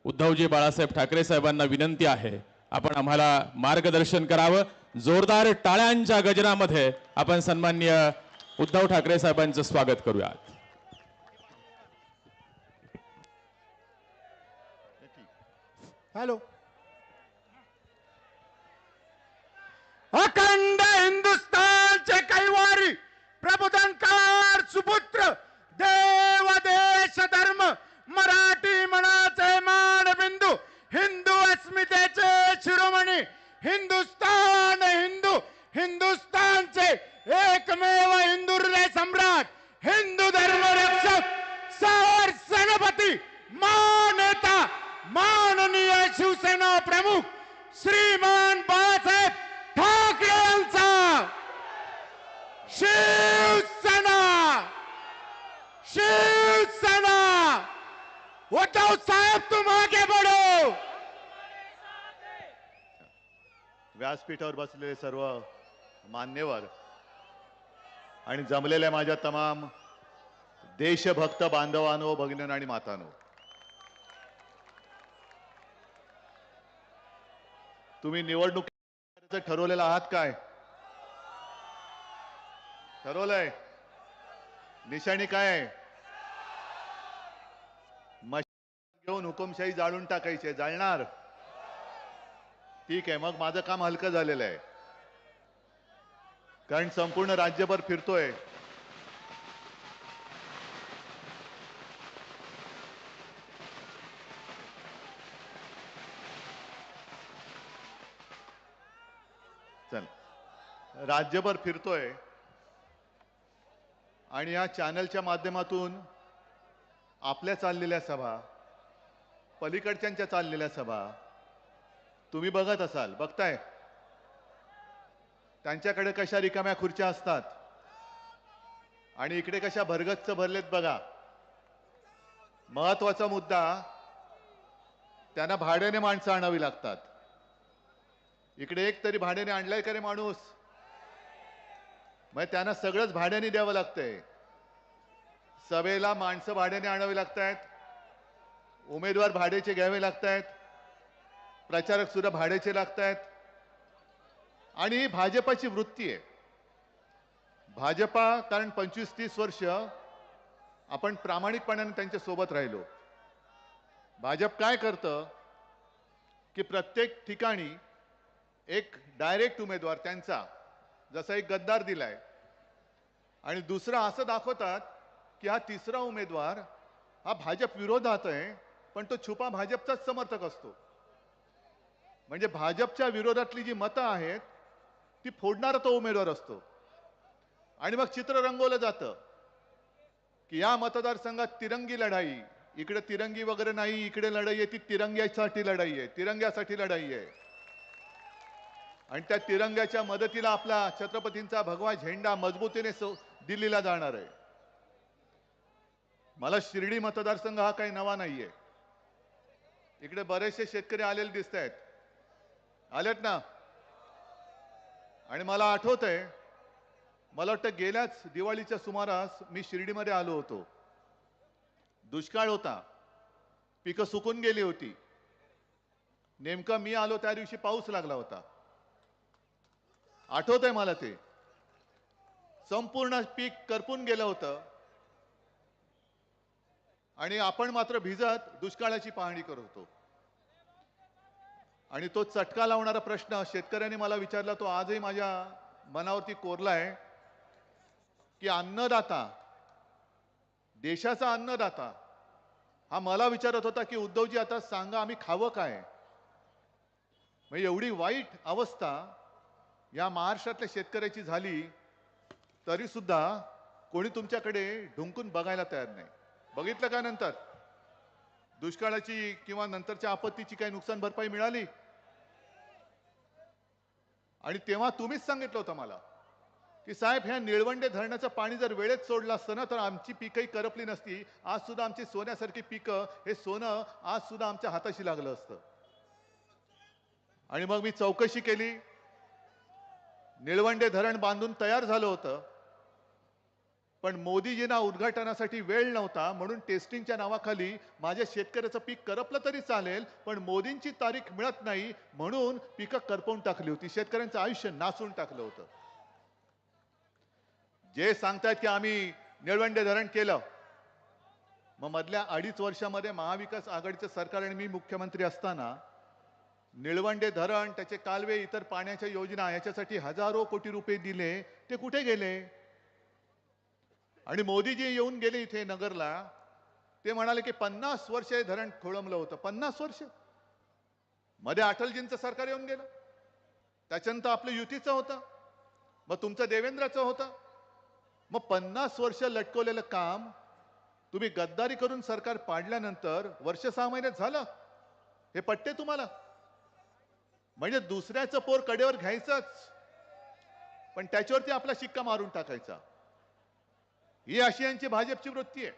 उद्धवजी बाळासाहेब ठाकरे साहेबांना विनंती आहे, आपण आम्हाला मार्गदर्शन करावं. जोरदार टाळ्यांच्या गजरामध्ये आपण सन्माननीय उद्धव ठाकरे साहेबांचं स्वागत करूयात. हॅलो. अखंड हिंदुस्थानचे कैवारी प्रबोधनकार सुपुत्र देव देश धर्म मराठी मनाचे मानबिंदू हिंदू अस्मितेचे शिरोमणी हिंदुस्थान हिंदू हिंदुस्थानचे एकमेव हिंदू हृदय सम्राट हिंदू धर्म रक्षक सर सेनापती मानेता माननीय शिवसेना प्रमुख श्रीमान बाळासाहेब ठाकरे यांचा शिवसेना शिवसेना. उद्धव साहेब तुम आगे बढ़ो. व्यासपीठावर बसलेले सर्व मान्यवर आणि जमलेल्या माझ्या तमाम देशभक्त बांधवांनो, भगिनींनो आणि मातांनो, तुम्ही निवडणुकीचं ठरवलेलं आहात काय? ठरवलंय? निशाणी काय आहे? मशाल घेऊन हुकुमशाही जाळून टाकायची. जाळणार? ठीक आहे, मग माझं काम हलकं झालेलं आहे, कारण संपूर्ण राज्यभर फिरतोय. चल, राज्यभर फिरतोय आणि या चॅनलच्या माध्यमातून आपल्या चाललेल्या सभा, पलीकडच्यांच्या चाललेल्या सभा तुम्ही बघत असाल, बघताय. त्यांच्याकडे कशा रिकाम्या खुर्च्या असतात, आणि इकडे कशा भरगच्च भरलेत बघा. महत्वाचा मुद्दा, त्यांना भाड्याने माणसं आणावी लागतात. इकडे एक तरी भाड्याने आणलाय का रे माणूस? मग त्यांना सगळंच भाड्याने द्यावं लागतंय. सभेला माणसं भाड्याने आणावी लागतायत, उमेदवार भाड्याचे घ्यावे लागतायत, प्रचारक सुद्धा भाड्याचे लागतायत. आणि ही भाजपाची वृत्ती आहे. भाजपा, कारण 25-30 वर्ष आपण प्रामाणिकपणाने त्यांच्या सोबत राहिलो. भाजप काय करतं की प्रत्येक ठिकाणी एक डायरेक्ट उमेदवार त्यांचा, जसा एक गद्दार दिलाय, आणि दुसरा असं दाखवतात की हा तिसरा उमेदवार हा भाजप विरोधात आहे, पण तो छुपा भाजपचाच समर्थक असतो. म्हणजे भाजपच्या विरोधातली जी मतं आहेत ती फोडणारा तो उमेदवार असतो. आणि मग चित्र रंगवलं जातं की या मतदारसंघात तिरंगी लढाई, इकडे तिरंगी वगैरे नाही, इकडे लढाई आहे ती तिरंग्यासाठी लढाई आहे, तिरंग्यासाठी लढाई आहे. आणि त्या तिरंग्याच्या मदतीला आपला छत्रपतींचा भगवा झेंडा मजबूतीने दिल्लीला जाणार आहे. मला शिर्डी मतदारसंघ हा काही नवा नाहीये. इकडे बरेचसे शेतकरी आलेले दिसत आहेत, आलेत ना. आणि मला आठवतंय, मला वाटतं गेल्याच दिवाळीच्या सुमारास मी शिर्डीमध्ये आलो होतो. दुष्काळ होता, पिकं सुकून गेली होती. नेमकं मी आलो त्या दिवशी पाऊस लागला होता. आठवतंय मला ते. संपूर्ण पीक करपून गेलं होतं आणि आपण मात्र भिजत दुष्काळाची पाहणी करत होतो. आणि तो चटका लावणारा प्रश्न शेतकऱ्यांनी मला विचारला, तो आजही माझ्या मनावरती कोरलाय की अन्नदाता, देशाचा अन्नदाता हा मला विचारत होता की उद्धवजी आता सांगा आम्ही खावं काय. म्हणजे एवढी वाईट अवस्था या महाराष्ट्रातल्या शेतकऱ्याची झाली तरी सुद्धा कोणी तुमच्याकडे ढुंकून बघायला तयार नाही. बघितलं का नंतर दुष्काळाची किंवा नंतरच्या आपत्तीची काही नुकसान भरपाई मिळाली? आणि तेव्हा तुम्हीच सांगितलं होतं मला की साहेब, ह्या निळवंडे धरणाचं पाणी जर वेळेत सोडलं असतं ना तर आमची पिकही करपली नसती. आज सुद्धा आमची सोन्यासारखी पिकं, हे सोनं आज सुद्धा आमच्या हाताशी लागलं असतं. आणि मग मी चौकशी केली. निळवंडे धरण बांधून तयार झालं होतं, पण मोदीजींना उद्घाटनासाठी वेळ नव्हता, म्हणून टेस्टिंगच्या नावाखाली माझ्या शेतकऱ्याचं पीक करपलं तरी चालेल, पण मोदींची तारीख मिळत नाही म्हणून पिकं करपवून टाकली होती. शेतकऱ्यांचं आयुष्य नासून टाकलं होतं. जे सांगतायत की आम्ही निळवंडे धरण केलं, मग मधल्या 2.5 वर्षामध्ये महाविकास आघाडीचं सरकार आणि मी मुख्यमंत्री असताना निळवंडे धरण, त्याचे कालवे, इतर पाण्याच्या योजना याच्यासाठी हजारो कोटी रुपये दिले. ते कुठे गेले? आणि मोदीजी येऊन गेले इथे नगरला, ते म्हणाले की 50 वर्ष हे धरण खोळंबलं होतं. 50 वर्ष मध्ये अटलजींचं सरकार येऊन गेलं, त्याच्यानंतर आपलं युतीचं होतं, मग तुमचं देवेंद्रचं होतं. मग 50 वर्ष लटकवलेलं काम तुम्ही गद्दारी करून सरकार पाडल्यानंतर वर्ष 6 महिन्यात झालं. हे पटते तुम्हाला? म्हणजे दुसऱ्याचं पोर कडेवर घ्यायचंच, पण त्याच्यावरती आपला शिक्का मारून टाकायचा. ही अशी यांची भाजपची वृत्ती आहे.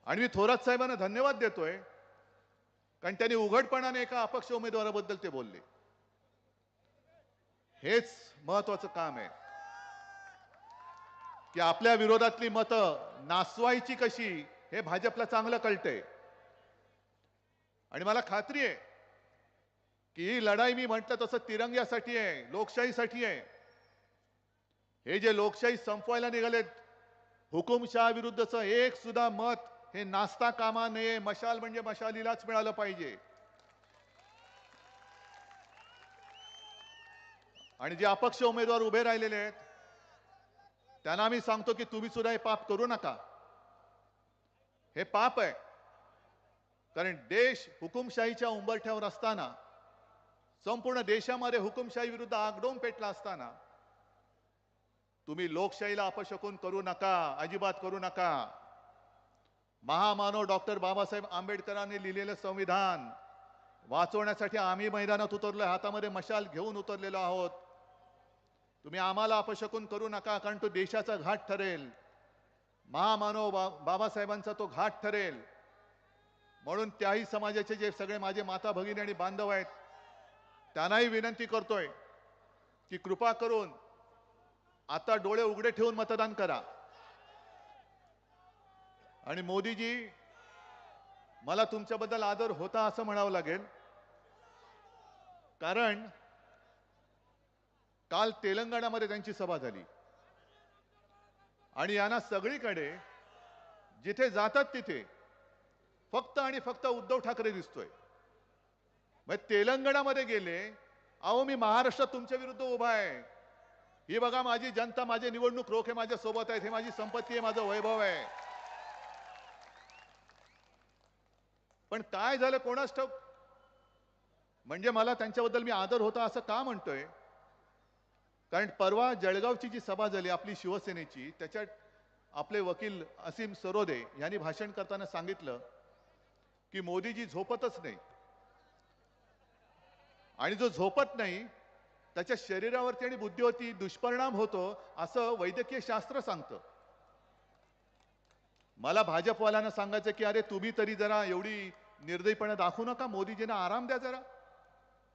आणि मी थोरात साहेबांना धन्यवाद देतोय, कारण त्यांनी उघडपणाने एका अपक्ष उमेदवाराबद्दल ते बोलले. हेच महत्वाचं काम आहे की आपल्या विरोधातली मतं नासवायची कशी हे भाजपला चांगलं कळतंय. आणि मला खात्री आहे की ही लढाई मी म्हटलं तसं तिरंग्यासाठी आहे, लोकशाहीसाठी आहे. हे जे लोकशाही संपवायला निघालेत, हुकुमशहा विरुद्धचं एक सुद्धा मत हे नाचता कामा नये. मशाल म्हणजे मशालीलाच मिळालं पाहिजे. आणि जे अपक्ष उमेदवार उभे राहिलेले आहेत त्यांना मी सांगतो की तुम्ही सुद्धा हे पाप करू नका. हे पाप आहे, कारण देश हुकुमशाहीच्या उंबरठ्यावर असताना, संपूर्ण देशामध्ये हुकुमशाही विरुद्ध आगडोम पेटला असताना तुम्ही लोकशाहीला अपशकुन करू नका, अजिबात करू नका. महामानव डॉक्टर बाबासाहेब आंबेडकरांनी लिहिलेलं संविधान वाचवण्यासाठी आम्ही मैदानात उतरलो, हातामध्ये मशाल घेऊन उतरलेलो आहोत. तुम्ही आम्हाला अपशकुन करू नका, कारण तो देशाचा घाट ठरेल, महामानव बाबासाहेबांचा तो घाट ठरेल. म्हणून त्याही समाजाचे जे सगळे माझे माता भगिनी आणि बांधव आहेत त्यांनाही विनंती करतोय की कृपा करून आता डोळे उघडे ठेवून मतदान करा. आणि मोदीजी, मला तुमच्याबद्दल आदर होता असं म्हणावं लागेल, कारण काल तेलंगणामध्ये त्यांची सभा झाली आणि यांना सगळीकडे जिथे जातात तिथे फक्त आणि फक्त उद्धव ठाकरे दिसतोय. मग तेलंगणामध्ये गेले, अहो मी महाराष्ट्रात तुमच्या विरुद्ध उभा आहे, ही बघा माझी जनता, माझे निवडणूक रोखे माझ्या सोबत आहेत, हे माझी संपत्ती आहे, माझं वैभव आहे. पण काय झालं कोणास ठाऊक. म्हणजे मला त्यांच्याबद्दल मी आदर होता असं का म्हणतोय, कारण परवा जळगावची जी सभा झाली आपली शिवसेनेची, त्याच्यात आपले वकील असीम सरोदे यांनी भाषण करताना सांगितलं की मोदीजी झोपतच नाही, आणि जो झोपत नाही त्याच्या शरीरावरती आणि बुद्धीवरती दुष्परिणाम होतो असं वैद्यकीय शास्त्र सांगतं. मला भाजपवाल्यांना सांगायचं की अरे तुम्ही तरी जरा एवढी निर्दयीपणा दाखवू नका, मोदीजींना आराम द्या, जरा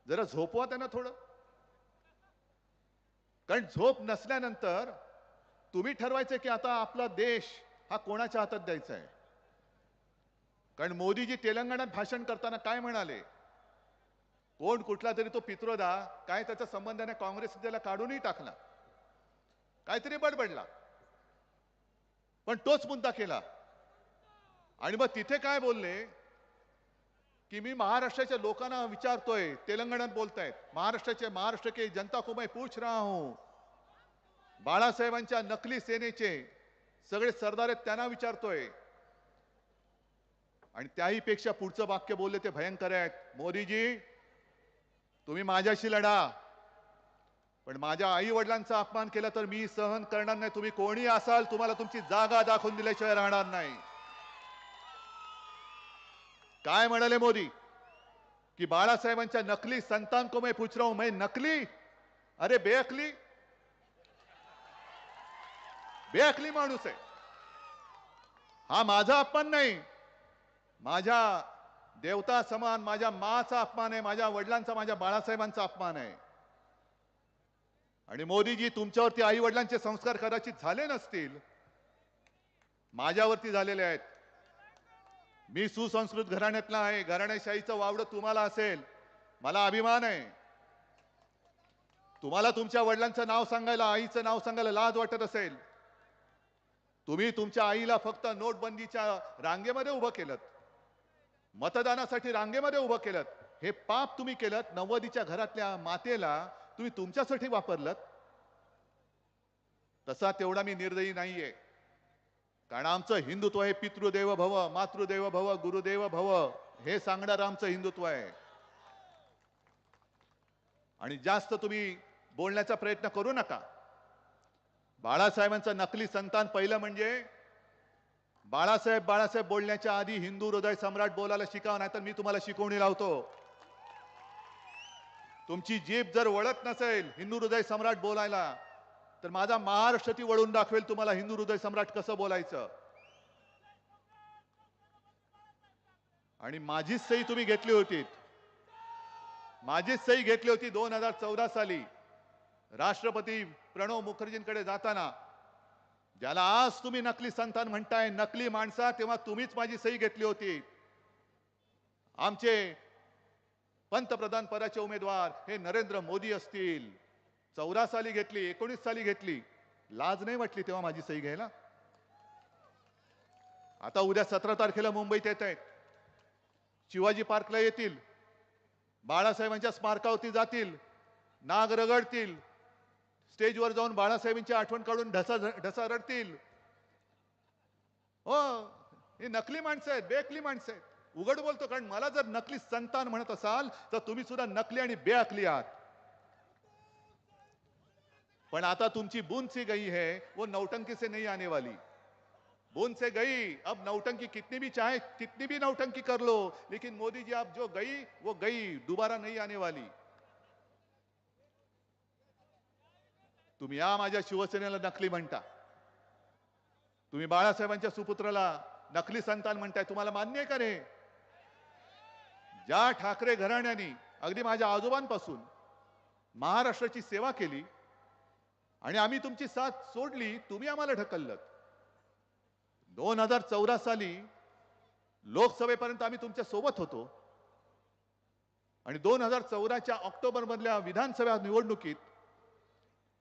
जरा झोपवा त्यांना थोडं. कारण झोप नसल्यानंतर तुम्ही ठरवायचं की आता आपला देश हा कोणाच्या हातात द्यायचा आहे. कारण मोदीजी तेलंगणात भाषण करताना काय म्हणाले, कोण कुठला तरी तो पित्रोदा काय त्याचा संबंध नाही, काँग्रेस त्याला काढूनही टाकला, काहीतरी बडबडला, पण तोच मुद्दा केला. आणि मग तिथे काय बोलले की मी महाराष्ट्राच्या लोकांना विचारतोय, तेलंगणात बोलतायत, महाराष्ट्र के जनता को मैं पूछ रहा हूं, बाळासाहेबांच्या नकली सेनेचे सगळे सरदार आहेत त्यांना विचारतोय. आणि त्याही पेक्षा पुढचं वाक्य बोलले ते भयंकर आहेत, मोदीजी तुम्ही माझ्याशी लढा, पण माझ्या आई वडिलांचा अपमान केला तर मी सहन करणार नाही. तुम्ही कोणी असाल, तुम्हाला तुमची जागा दाखवून दिल्याशिवाय राहणार नाही. काय म्हणाले मोदी की बाळासाहेबांच्या नकली संतान को मैं पूछ रहा हूं. मैं नकली? अरे बेअकली, बेअकली माणूस आहे हा. माझा अपमान नाही, माझ्या देवता समान माझ्या माचा अपमान आहे, माझ्या वडिलांचा, माझ्या बाळासाहेबांचा अपमान आहे. आणि मोदीजी तुमच्यावरती आई वडिलांचे संस्कार कदाचित झाले नसतील, माझ्यावरती झालेले आहेत. मी सुसंस्कृत घराण्यातला आहे, घराणेशाहीचं वावडं तुम्हाला असेल, मला अभिमान आहे. तुम्हाला तुमच्या वडिलांचं नाव सांगायला, आईचं नाव सांगायला लाज वाटत असेल, तुम्ही तुमच्या आईला फक्त नोटबंदीच्या रांगेमध्ये उभं केलं, मतदानासाठी रांगेमध्ये उभं केलं. हे पाप तुम्ही केलं. 90च्या घरातल्या मातेला तुम्ही तुमच्यासाठी वापरलं. तसा तेवढा मी निर्दयी नाहीये, कारण आमचं हिंदुत्व हे पितृदेव भव, मातृदेव भव, गुरुदेव भव हे सांगणारं आमचं हिंदुत्व आहे. आणि जास्त तुम्ही बोलण्याचा प्रयत्न करू नका. बाळासाहेबांचं नकली संतान पहिलं म्हणजे बाळासाहेब बोलण्याच्या आधी हिंदू हृदय सम्राट बोलायला शिका, नाहीतर मी तुम्हाला शिकवणी लावतो. तुमची जीभ जर वळत नसेल हिंदू हृदय सम्राट बोलायला, तर माझा महाराष्ट्र ती वळून दाखवेल तुम्हाला हिंदू हृदय सम्राट कसं बोलायचं. आणि माझीच सही तुम्ही घेतली होती, माझीच सही घेतली होती 2014 साली राष्ट्रपती प्रणव मुखर्जींकडे जाताना. ज्याला आज तुम्ही नकली संतान म्हणताय, नकली माणसा, तेव्हा तुम्हीच माझी सही घेतली होती. आमचे पंतप्रधान पदाचे उमेदवार हे नरेंद्र मोदी असतील, 14 साली घेतली, 19 साली घेतली, लाज नाही वाटली तेव्हा माझी सही घ्यायला. आता उद्या 17 तारखेला मुंबईत येत आहेत, शिवाजी पार्कला येतील, बाळासाहेबांच्या स्मारकावरती जातील, नाग रगडतील, स्टेजवर जाऊन बाळासाहेबांची आठवण काढून ढसा रडतील. हो, ही नकली माणसं आहेत, बेअकली माणसं आहेत. उघड बोलतो, कारण मला जर नकली संतान म्हणत असाल तर तुम्ही सुद्धा नकली आणि बेअकली आहात. पण आता तुमची बूंद सी गई है, वो नौटंकी से नहीं आने वाली. बूंद से गई, अब नौटंकी कितनी भी चाहे कितनी भी नौटंकी कर लो, लेकिन मोदी जी आप जो गई वो गई, दोबारा नहीं आने वाली. तुम्ही या माझ्या शिवसेनेला नकली म्हणता, तुम्ही बाळासाहेबांच्या सुपुत्राला नकली संतान म्हणताय, तुम्हाला मान्य आहे का रे? ज्या ठाकरे घराण्यानी अगदी माझ्या आजोबांपासून महाराष्ट्राची सेवा केली आणि आम्ही तुमची साथ सोडली, तुम्ही आम्हाला ढकललं. 2014 साली लोकसभेपर्यंत आम्ही तुमच्या सोबत होतो आणि 2014च्या ऑक्टोबर मधल्या विधानसभा निवडणुकीत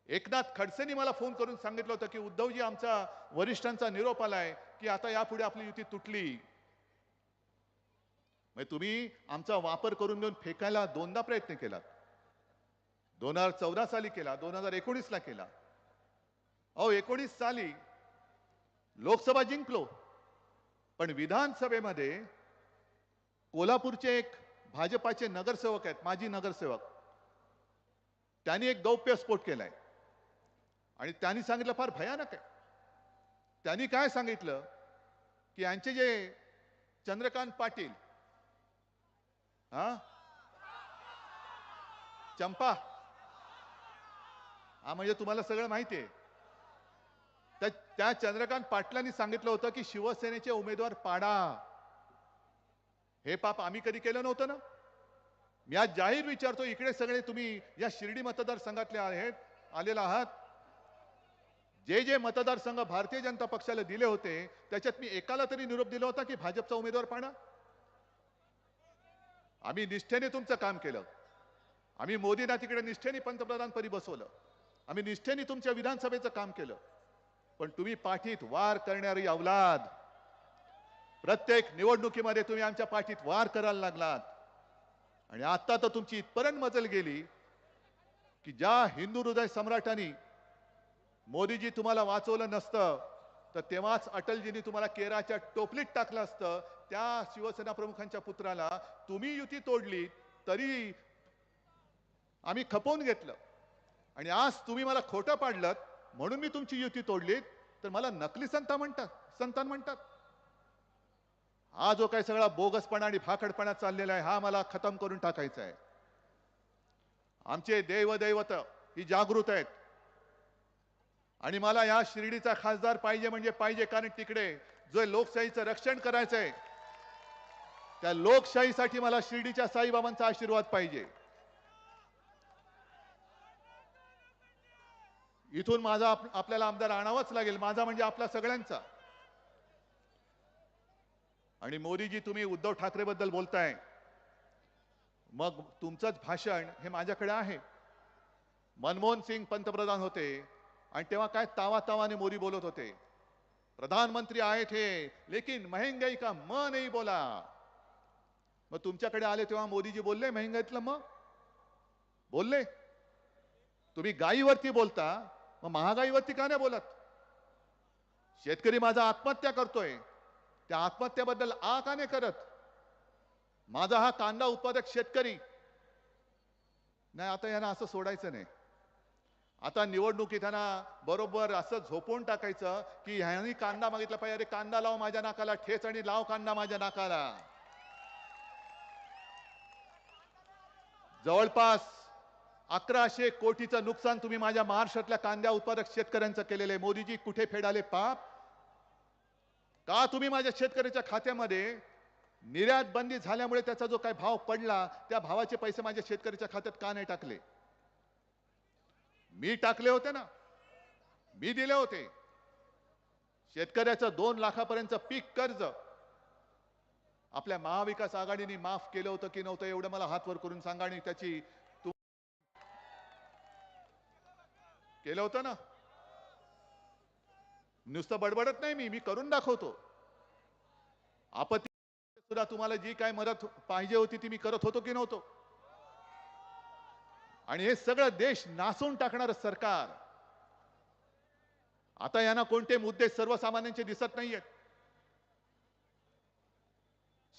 एकनाथ खडसेंनी मला फोन करून सांगितलं होतं की उद्धवजी, आमचा वरिष्ठांचा निरोप आलाय की आता यापुढे आपली युती तुटली. म्हणजे तुम्ही आमचा वापर करून घेऊन फेकायला दोनदा प्रयत्न केला. 2014 साली केला, 2019 ला केला. अहो 19 साली लोकसभा जिंकलो, पण विधानसभेमध्ये कोल्हापूरचे एक भाजपाचे नगरसेवक आहेत, माजी नगरसेवक, त्यांनी एक गौप्यस्फोट केलाय आणि त्यांनी सांगितलं फार भयानक आहे. त्यांनी काय सांगितलं की यांचे जे चंद्रकांत पाटील, चंपा, म्हणजे तुम्हाला सगळं माहिती आहे, त्या चंद्रकांत पाटलांनी सांगितलं होतं की शिवसेनेचे उमेदवार पाडा. हे पाप आम्ही कधी केलं नव्हतं ना. मी आज जाहीर विचारतो, इकडे सगळे तुम्ही या शिर्डी मतदारसंघातले आलेला आहात, जे जे मतदारसंघ भारतीय जनता पक्षाला दिले होते त्याच्यात मी एकाला तरी निरोप दिला होता की भाजपचा उमेदवार पाडा? आम्ही निष्ठेने तुमचं काम केलं. आम्ही मोदींना तिकडे निष्ठेने पंतप्रधान पदी बसवलं. आम्ही निष्ठेने तुमच्या विधानसभेचं काम केलं. पण तुम्ही पाठीत वार करणारी अवलाद, प्रत्येक निवडणुकीमध्ये तुम्ही आमच्या पाठीत वार करायला लागलात. आणि आता तर तुमची इथपर्यंत मजल गेली की ज्या हिंदू हृदय सम्राटांनी मोदीजी तुम्हाला वाचवलं नसतं तर तेव्हाच अटलजींनी तुम्हाला केराच्या टोपलीत टाकलं असतं. त्या शिवसेना प्रमुखांच्या पुत्राला तुम्ही युती तोडली तरी आम्ही खपवून घेतलं आणि आज तुम्ही मला खोटं पाडलं म्हणून मी तुमची युती तोडली तर मला नकली संतान म्हणतात. हा जो काही सगळा बोगसपणा आणि भाकडपणा चाललेला आहे हा मला खतम करून टाकायचा आहे. आमचे देवदैवत ही जागृत आहेत आणि मला या शिर्डीचा खासदार पाहिजे म्हणजे पाहिजे, कारण तिकडे जो लोकशाहीचं रक्षण करायचंय त्या लोकशाहीसाठी मला शिर्डीच्या साईबाबांचा आशीर्वाद पाहिजे. इथून माझा आपल्याला आमदार आणावाच लागेल, माझा म्हणजे आपला सगळ्यांचा. आणि मोदीजी, तुम्ही उद्धव ठाकरे बद्दल बोलताय, मग तुमचंच भाषण हे माझ्याकडे आहे. मनमोहन सिंग पंतप्रधान होते आणि तेव्हा काय तावातावाने मोदी बोलत होते, प्रधानमंत्री आए थे लेकिन महंगाई का म नहीं बोला. मग तुमच्याकडे आले तेव्हा मोदीजी बोलले महंगाईतलं मग बोलले? तुम्ही गायीवरती बोलता, मग महागाईवरती का नाही बोलत? शेतकरी माझा आत्महत्या करतोय, त्या आत्महत्याबद्दल का नाही करत? माझा हा कांदा उत्पादक शेतकरी नाही, आता यांना असं सोडायचं नाही. आता निवडणुकीत यांना बरोबर असं झोपून टाकायचं की ह्यांनी कांदा मागितला पाहिजे, अरे कांदा लाव माझ्या नाकाला, ठेच आणि लाव कांदा माझ्या नाकाला. जवळपास 1100 कोटीचं नुकसान तुम्ही माझ्या महाराष्ट्रातल्या कांदा उत्पादक शेतकऱ्यांचं केलेलं आहे. मोदीजी, कुठे फेडाले पाप? का तुम्ही माझ्या शेतकऱ्याच्या खात्यामध्ये निर्यात बंदी झाल्यामुळे त्याचा जो काही भाव पडला त्या भावाचे पैसे माझ्या शेतकऱ्याच्या खात्यात का नाही टाकले? मी टाकले होते ना, मी दिले होते. शेतकऱ्याचं 2 लाखापर्यंत पीक कर्ज आपल्या महाविकास आघाडीने माफ केलं होतं की नव्हतं एवढं मला हात वर करून सांगा. आणि त्याची केलं होतं ना, नुसतं बडबडत नाही मी करून दाखवतो. आपत्ती सुद्धा तुम्हाला जी काय मदत पाहिजे होती ती मी करत होतो की नव्हतो? आणि हे सगळं देश नासून टाकणारं सरकार, आता यांना कोणते मुद्दे सर्वसामान्यांचे दिसत नाहीयेत.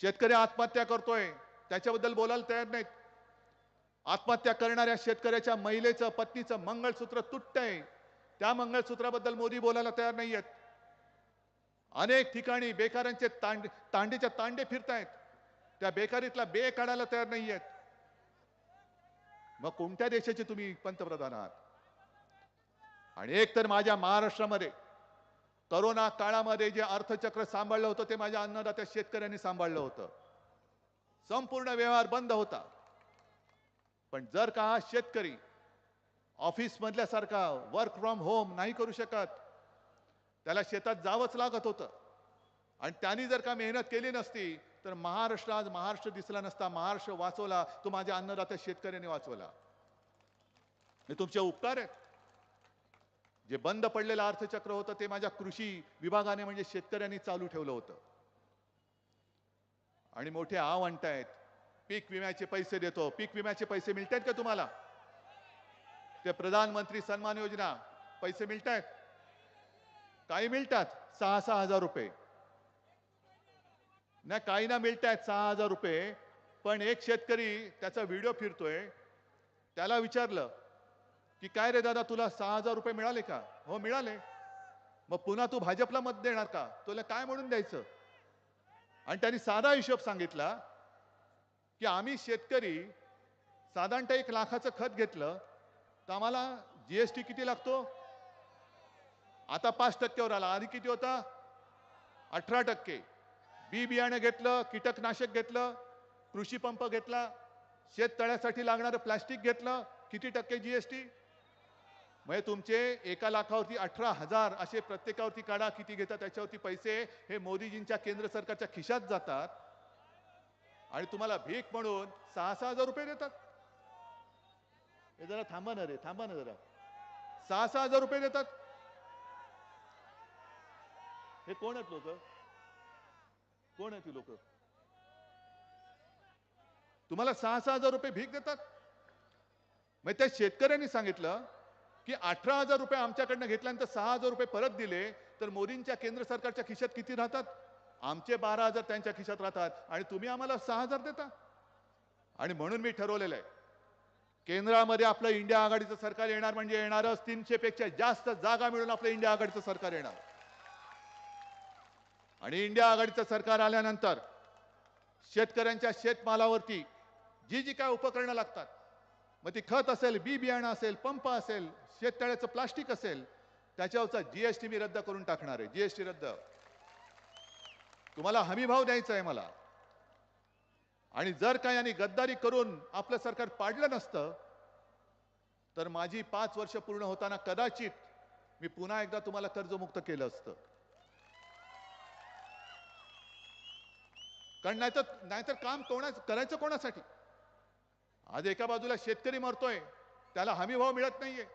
शेतकरी आत्महत्या करतोय त्याच्याबद्दल बोलायला तयार नाहीत. आत्महत्या करणाऱ्या शेतकऱ्याच्या महिलेचं, पत्नीचं मंगळसूत्र तुटतंय, त्या मंगळसूत्राबद्दल मोदी बोलायला तयार नाहीयेत. अनेक ठिकाणी बेकारांचे तांडेच्या तांडे फिरतायत, त्या बेकारीतला बे काढायला तयार नाहीयेत. मग कोणत्या देशाचे तुम्ही पंतप्रधान आहात? आणि एक तर माझ्या महाराष्ट्रामध्ये करोना काळामध्ये जे अर्थचक्र सांभाळलं होतं ते माझ्या अन्नदात्या शेतकऱ्यांनी सांभाळलं होतं. संपूर्ण व्यवहार बंद होता. पण जर का हा शेतकरी ऑफिस मधल्यासारखा वर्क फ्रॉम होम नाही करू शकत, त्याला शेतात जावंच लागत होतं आणि त्यांनी जर का मेहनत केली नसती तर महाराष्ट्र आज महाराष्ट्र दिसला नसता. महाराष्ट्र वाचवला तो माझ्या अन्नदात्या शेतकऱ्यांनी वाचवला. हे तुमचे उपकार आहेत. जे बंद पडलेलं अर्थचक्र होतं ते माझ्या कृषी विभागाने म्हणजे शेतकऱ्यांनी चालू ठेवलं होतं. आणि मोठे आव आणतायत पीक विम्याचे पैसे देतो. पीक विम्याचे पैसे मिळतात का तुम्हाला? ते प्रधानमंत्री सन्मान योजना पैसे मिळतात? काही मिळतात 6,000 हजार रुपये ना, काही ना मिळतात 6,000 रुपये. पण एक शेतकरी त्याचा व्हिडिओ फिरतोय, त्याला विचारलं की काय रे दादा तुला 6,000 रुपये मिळाले का? हो मिळाले. मग पुन्हा तू भाजपला मत देणार का? तुला काय म्हणून द्यायचं? आणि त्यांनी साधा हिशोब सांगितला की आम्ही शेतकरी साधारणतः 1 लाखाचं खत घेतलं तर आम्हाला जीएसटी किती लागतो? आता 5% आला. आधी किती होता? 18%. बी बियाणं घेतलं, कीटकनाशक घेतलं, कृषी पंप घेतला, शेततळ्यासाठी लागणारं प्लास्टिक घेतलं, किती टक्के जीएसटी? म्हणजे तुमचे 1 लाखावरती 18,000 असे प्रत्येकावरती काढा किती घेतात त्याच्यावरती पैसे हे मोदीजींच्या केंद्र सरकारच्या खिशात जातात आणि तुम्हाला भीक म्हणून 6,000 हजार रुपये देतात. हे जरा थांबा ना रे, थांबा ना जरा. 6,000 हजार रुपये देतात. हे कोण आहेत लोक? कोण आहेत ती लोक? तुम्हाला 6,000 हजार रुपये भीक देतात. मग त्या शेतकऱ्यांनी सांगितलं की 18,000 रुपये आमच्याकडनं घेतल्यानंतर 6,000 रुपये परत दिले तर मोदींच्या केंद्र सरकारच्या खिशात किती राहतात? आमचे 12,000 त्यांच्या खिशात राहतात आणि तुम्ही आम्हाला 6,000 देता. आणि म्हणून मी ठरवलेलं आहे केंद्रामध्ये आपलं इंडिया आघाडीचं सरकार येणार म्हणजे येणारच. 300 पेक्षा जास्त जागा मिळून आपलं इंडिया आघाडीचं सरकार येणार. आणि इंडिया आघाडीचं सरकार आल्यानंतर शेतकऱ्यांच्या शेतमालावरती जी जी काय उपकरणं लागतात, मग ती खत असेल, बी बियाणं असेल, पंप असेल, शेततळ्याचं प्लास्टिक असेल, त्याच्यावरचा जीएसटी मी रद्द करून टाकणार आहे. जीएसटी रद्द. तुम्हाला हमी भाव द्यायचा आहे मला. आणि जर का यांनी गद्दारी करून आपलं सरकार पाडलं नसतं तर माझी 5 वर्ष पूर्ण होताना कदाचित मी पुन्हा एकदा तुम्हाला कर्जमुक्त केलं असतं. कारण नाहीतर काम करायचं कोणासाठी? आज एका बाजूला शेतकरी मरतोय, त्याला हमी भाव मिळत नाहीये.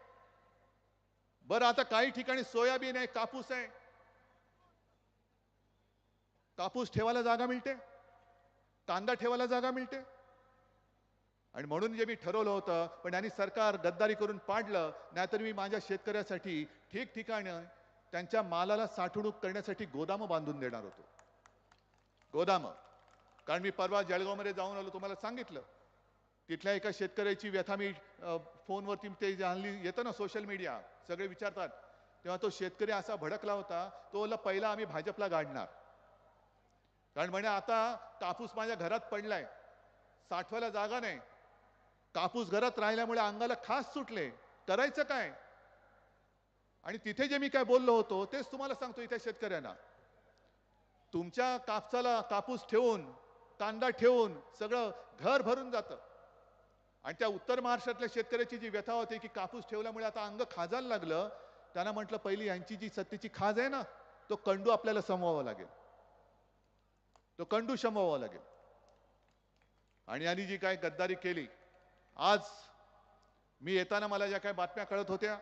बरं आता काही ठिकाणी सोयाबीन आहे, कापूस आहे. कापूस ठेवायला जागा मिळते, कांदा ठेवायला जागा मिळते. आणि म्हणून जे मी ठरवलं होतं पण यांनी सरकार गद्दारी करून पाडलं. नाहीतर मी माझ्या शेतकऱ्यासाठी ठिकठिकाणी त्यांच्या मालाला साठवणूक करण्यासाठी गोदामं बांधून देणार होतो. गोदामं. कारण मी परवा जळगावमध्ये जाऊन आलो, तुम्हाला सांगितलं. तिथल्या एका शेतकऱ्याची व्यथा मी फोनवरती ते हल्ली येतं ना सोशल मीडिया, सगळे विचारतात, तेव्हा तो शेतकरी असा भडकला होता. तो बोलला पहिला आम्ही भाजपला गाडणार. कारण म्हणे आता कापूस माझ्या घरात पडलाय, साठवायला जागा नाही, कापूस घरात राहिल्यामुळे अंगाला खास सुटले, करायचं काय? आणि तिथे जे मी काय बोललो होतो तेच तुम्हाला सांगतो इथे शेतकऱ्यांना. तुमच्या कापसाला कापूस ठेवून, कांदा ठेवून सगळं घर भरून जातं. आणि त्या उत्तर महाराष्ट्रातल्या शेतकऱ्याची जी व्यथा होती की कापूस ठेवल्यामुळे आता अंग खाजायला लागलं, त्यांना म्हटलं पहिली यांची जी सत्तेची खाज आहे ना, तो कंडू आपल्याला समवावा लागेल, तो कंडू शमवावा लागेल. आणि यांनी जी काय गद्दारी केली, आज मी येताना मला ज्या काही बातम्या कळत होत्या,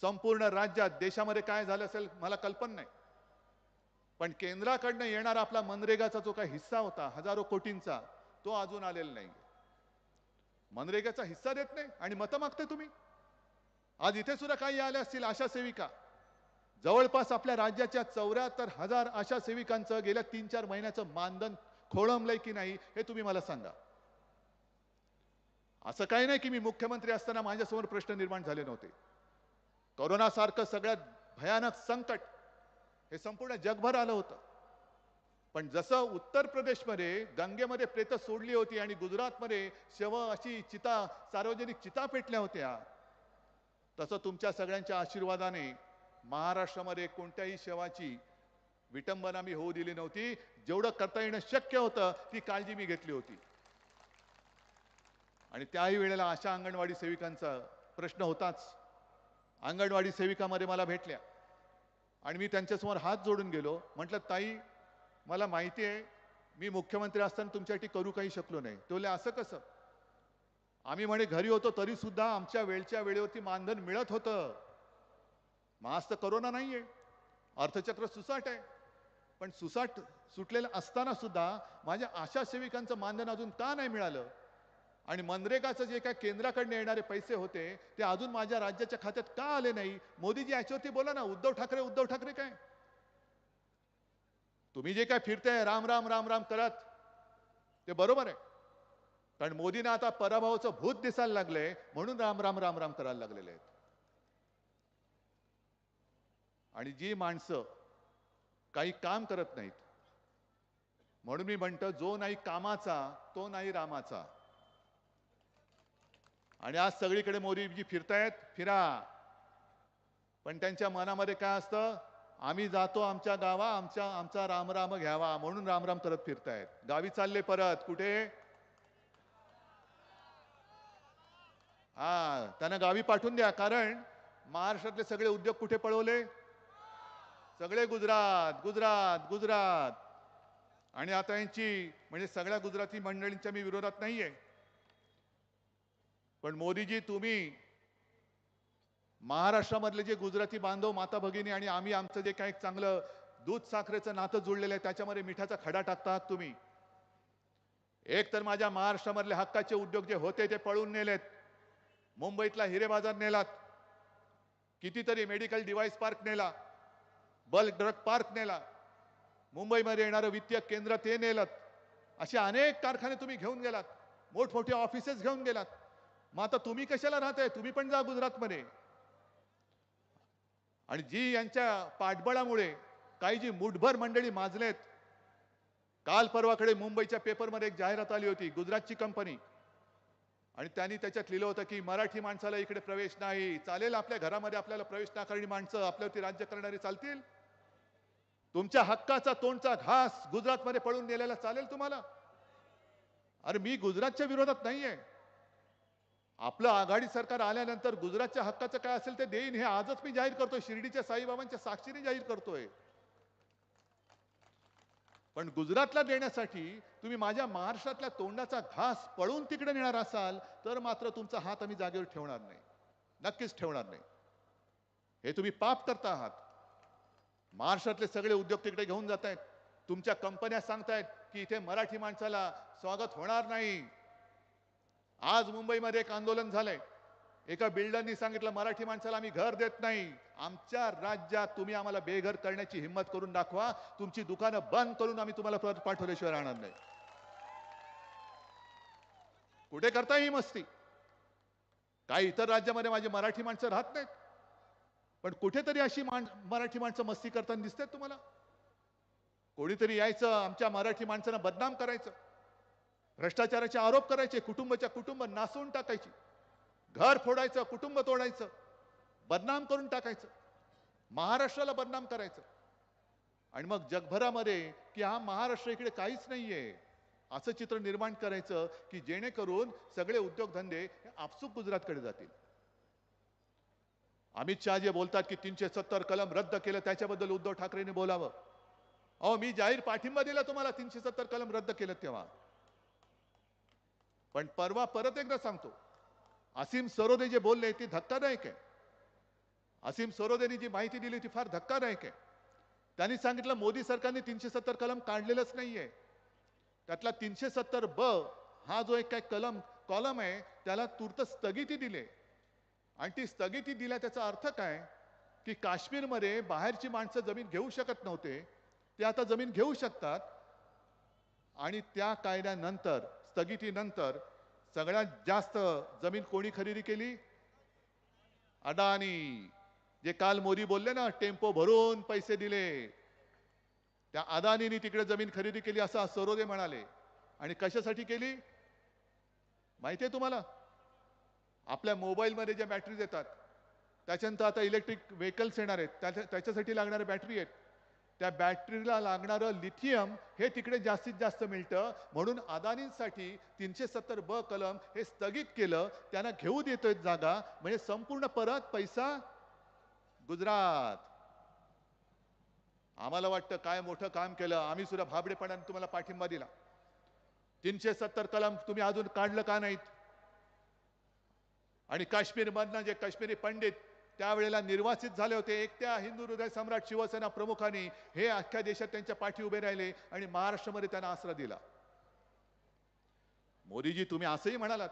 संपूर्ण राज्यात देशामध्ये काय झालं असेल मला कल्पना नाही. पण केंद्राकडनं येणारा आपला मनरेगाचा जो काही हिस्सा होता हजारो कोटींचा, तो अजून आलेला नाही. मनरेगाचा हिस्सा देत नाही आणि मतं मागते तुम्ही. आज इथे सुद्धा काही आल्या असतील आशा सेविका. जवळपास आपल्या राज्याच्या 74,000 आशा सेविकांचं गेल्या 3-4 महिन्याचं मानधन खोळंबलंय की नाही हे तुम्ही मला सांगा. असं काही नाही की मी मुख्यमंत्री असताना माझ्यासमोर प्रश्न निर्माण झाले नव्हते. कोरोनासारखं सगळ्यात भयानक संकट हे संपूर्ण जगभर आलं होतं. पण जसं उत्तर प्रदेशमध्ये गंगेमध्ये प्रेत सोडली होती आणि गुजरातमध्ये शव अशी चिता, सार्वजनिक चिता पेटल्या होत्या, तसं तुमच्या सगळ्यांच्या आशीर्वादाने महाराष्ट्रामध्ये कोणत्याही सेवाची विटंबना मी होऊ दिली नव्हती. जेवढं करता येणं शक्य होतं ती काळजी मी घेतली होती. आणि त्याही वेळेला अशा अंगणवाडी सेविकांचा प्रश्न होताच. अंगणवाडी सेविकामध्ये मला भेटल्या आणि मी त्यांच्यासमोर हात जोडून गेलो. म्हटलं, ताई, मला माहिती आहे मी मुख्यमंत्री असताना तुमच्यासाठी करू काही शकलो नाही. ते बोलले, असं कसं? आम्ही म्हणे घरी होतो तरी सुद्धा आमच्या वेळच्या वेळेवरती मानधन मिळत होतं. मग आज तर कोरोना नाहीये, अर्थचक्र सुसाट आहे, पण सुसाट सुटलेलं असताना सुद्धा माझ्या आशा सेविकांचं मानधन अजून का नाही मिळालं? आणि मनरेगाचं जे काय केंद्राकडनं येणारे पैसे होते ते अजून माझ्या राज्याच्या खात्यात का आले नाही? मोदीजी याच्यावरती बोला ना. उद्धव ठाकरे काय? तुम्ही जे काय फिरताय राम राम राम राम करत, ते बरोबर आहे, कारण मोदींना आता पराभवाचं भूत दिसायला लागलंय म्हणून राम राम राम राम करायला लागलेले आहेत. आणि जी माणसं काही काम करत नाहीत, म्हणून मी म्हणतो, जो नाही कामाचा तो नाही रामाचा. आणि आज सगळीकडे मोदीजी फिरतायत, फिरा, पण त्यांच्या मनामध्ये काय असतं? आम्ही जातो आमच्या गावा, आमचा राम राम घ्यावा म्हणून राम राम करत फिरतायत. गावी चालले परत. कुठे? त्यांना गावी पाठवून द्या, कारण महाराष्ट्रातले सगळे उद्योग कुठे पळवले? सगळे गुजरात गुजरात गुजरात. आणि आता यांची म्हणजे सगळ्या गुजराती मंडळींच्या मी विरोधात नाहीये, पण मोदीजी, तुम्ही महाराष्ट्रामधले जे गुजराती बांधव, माता भगिनी आणि आम्ही आमचं जे काही चांगलं दूध साखरेचं नातं जुळलेलं आहे त्याच्यामध्ये मिठाचा खडा टाकता आहात तुम्ही. एक तर माझ्या महाराष्ट्रामधले हक्काचे उद्योग जे होते ते पळून नेलेत. मुंबईतला हिरे बाजार नेलात, कितीतरी मेडिकल डिव्हाइस पार्क नेला, बल्क ड्रग पार्क नेला, मुंबईमध्ये येणारं वित्तीय केंद्र ते नेलं. असे अनेक कारखाने तुम्ही घेऊन गेलात, मोठमोठे ऑफिसेस घेऊन गेलात. मग आता तुम्ही कशाला राहताय? तुम्ही पण जा गुजरातमध्ये. आणि जी यांच्या पाठबळामुळे काही जी मुठभर मंडळी माजलेत. काल परवाकडे मुंबईच्या पेपरमध्ये एक जाहिरात आली होती, गुजरातची कंपनी, आणि त्यांनी त्याच्यात लिहिलं होतं की मराठी माणसाला इकडे प्रवेश नाही. चालेल, आपल्या घरामध्ये आपल्याला प्रवेश ना करणारी माणसं आपल्यावरती राज्य करणारी चालतील? तुमच्या हक्काचा तोंडचा घास गुजरातमध्ये पळून नेलेला चालेल तुम्हाला? अरे, मी गुजरातच्या विरोधात नाहीये. आपलं आघाडी सरकार आल्यानंतर गुजरातच्या हक्काचं काय असेल ते देईन, हे आजच मी जाहीर करतोय, शिर्डीच्या साईबाबांच्या साक्षीने जाहीर करतोय. पण गुजरातला देण्यासाठी तुम्ही माझ्या महाराष्ट्रातल्या तोंडाचा घास पळून तिकडे नेणार असाल तर मात्र तुमचा हात आम्ही जागेवर ठेवणार नाही, नक्कीच ठेवणार नाही. हे तुम्ही पाप करता आहात. महाराष्ट्रातले सगळे उद्योग तिकडे घेऊन जात आहेत. तुमच्या कंपन्या सांगतायत की इथे मराठी माणसाला स्वागत होणार नाही. आज मुंबईमध्ये एक आंदोलन झालंय. एका बिल्डरनी सांगितलं, मराठी माणसाला आम्ही घर देत नाही. आमच्या राज्यात तुम्ही आम्हाला बेघर करण्याची हिंमत करून दाखवा, तुमची दुकानं बंद करून आम्ही तुम्हाला परत पाठवल्याशिवाय राहणार नाही. कुठे करता ही मस्ती? काही इतर राज्यामध्ये माझे मराठी माणसं राहत नाहीत, पण कुठेतरी अशी मराठी माणसं मस्ती करताना दिसतात तुम्हाला? कोणीतरी यायचं, आमच्या मराठी माणसांना बदनाम करायचं, भ्रष्टाचाराचे आरोप करायचे, कुटुंबाच्या कुटुंब नासून टाकायची, घर फोडायचं, कुटुंब तोडायचं, बदनाम करून टाकायचं, महाराष्ट्राला बदनाम करायचं. आणि मग जगभरामध्ये की हा महाराष्ट्र इकडे काहीच नाहीये असं चित्र निर्माण करायचं की जेणेकरून सगळे उद्योगधंदे आपसूक गुजरातकडे जातील. अमित शहा जे बोलतात की 370 कलम रद्द केलं, त्याच्याबद्दल उद्धव ठाकरेंनी बोलावं. अहो, मी जाहीर पाठिंबा दिला तुम्हाला 370 कलम रद्द केलं तेव्हा. पण परवा परत एकदा सांगतो, असीम सरोदे जे बोलले ती धक्कादायक आहे. असीम सरोदेनी जी माहिती दिली ती फार धक्कादायक आहे. त्यांनी सांगितलं मोदी सरकारने 370 कलम काढलेलंच नाहीये. त्यातला 370 ब हा जो एक काय कॉलम आहे त्याला तूर्त स्थगिती दिली. आणि ती स्थगिती दिल्या त्याचा अर्थ काय की काश्मीरमध्ये बाहेरची माणसं जमीन घेऊ शकत नव्हते, ते आता जमीन घेऊ शकतात. आणि त्या कायद्यानंतर, स्थगितीनंतर सगळ्यात जास्त जमीन कोणी खरेदी केली? अदानी. जे काल मोदी बोलले ना, टेम्पो भरून पैसे दिले, त्या अदानीने तिकडे जमीन खरेदी केली असं सरोदे म्हणाले. आणि कशासाठी केली माहितीये तुम्हाला? आपल्या मोबाईलमध्ये ज्या बॅटरीज येतात त्याच्यानंतर आता इलेक्ट्रिक व्हेकल्स येणार आहेत, त्याच्यासाठी लागणाऱ्या बॅटरी आहेत. त्या बॅटरीला लागणारं लिथियम हे तिकडे जास्तीत जास्त मिळतं, म्हणून अदानींसाठी 370 कलम हे स्थगित केलं. त्यांना घेऊ देतोय जागा, म्हणजे संपूर्ण परत पैसा गुजरात. आम्हाला वाटतं काय मोठं काम केलं, आम्ही सुद्धा भाबडेपणाने तुम्हाला पाठिंबा दिला. 370 कलम तुम्ही अजून काढलं का नाहीत? आणि काश्मीरमधनं जे काश्मीरी पंडित त्यावेळेला निर्वासित झाले होते, एकट्या हिंदू हृदय सम्राट शिवसेना प्रमुखांनी हे अख्ख्या देशात त्यांच्या पाठी उभे राहिले आणि महाराष्ट्रामध्ये त्यांना आसरा दिला. मोदीजी, तुम्ही असंही म्हणालात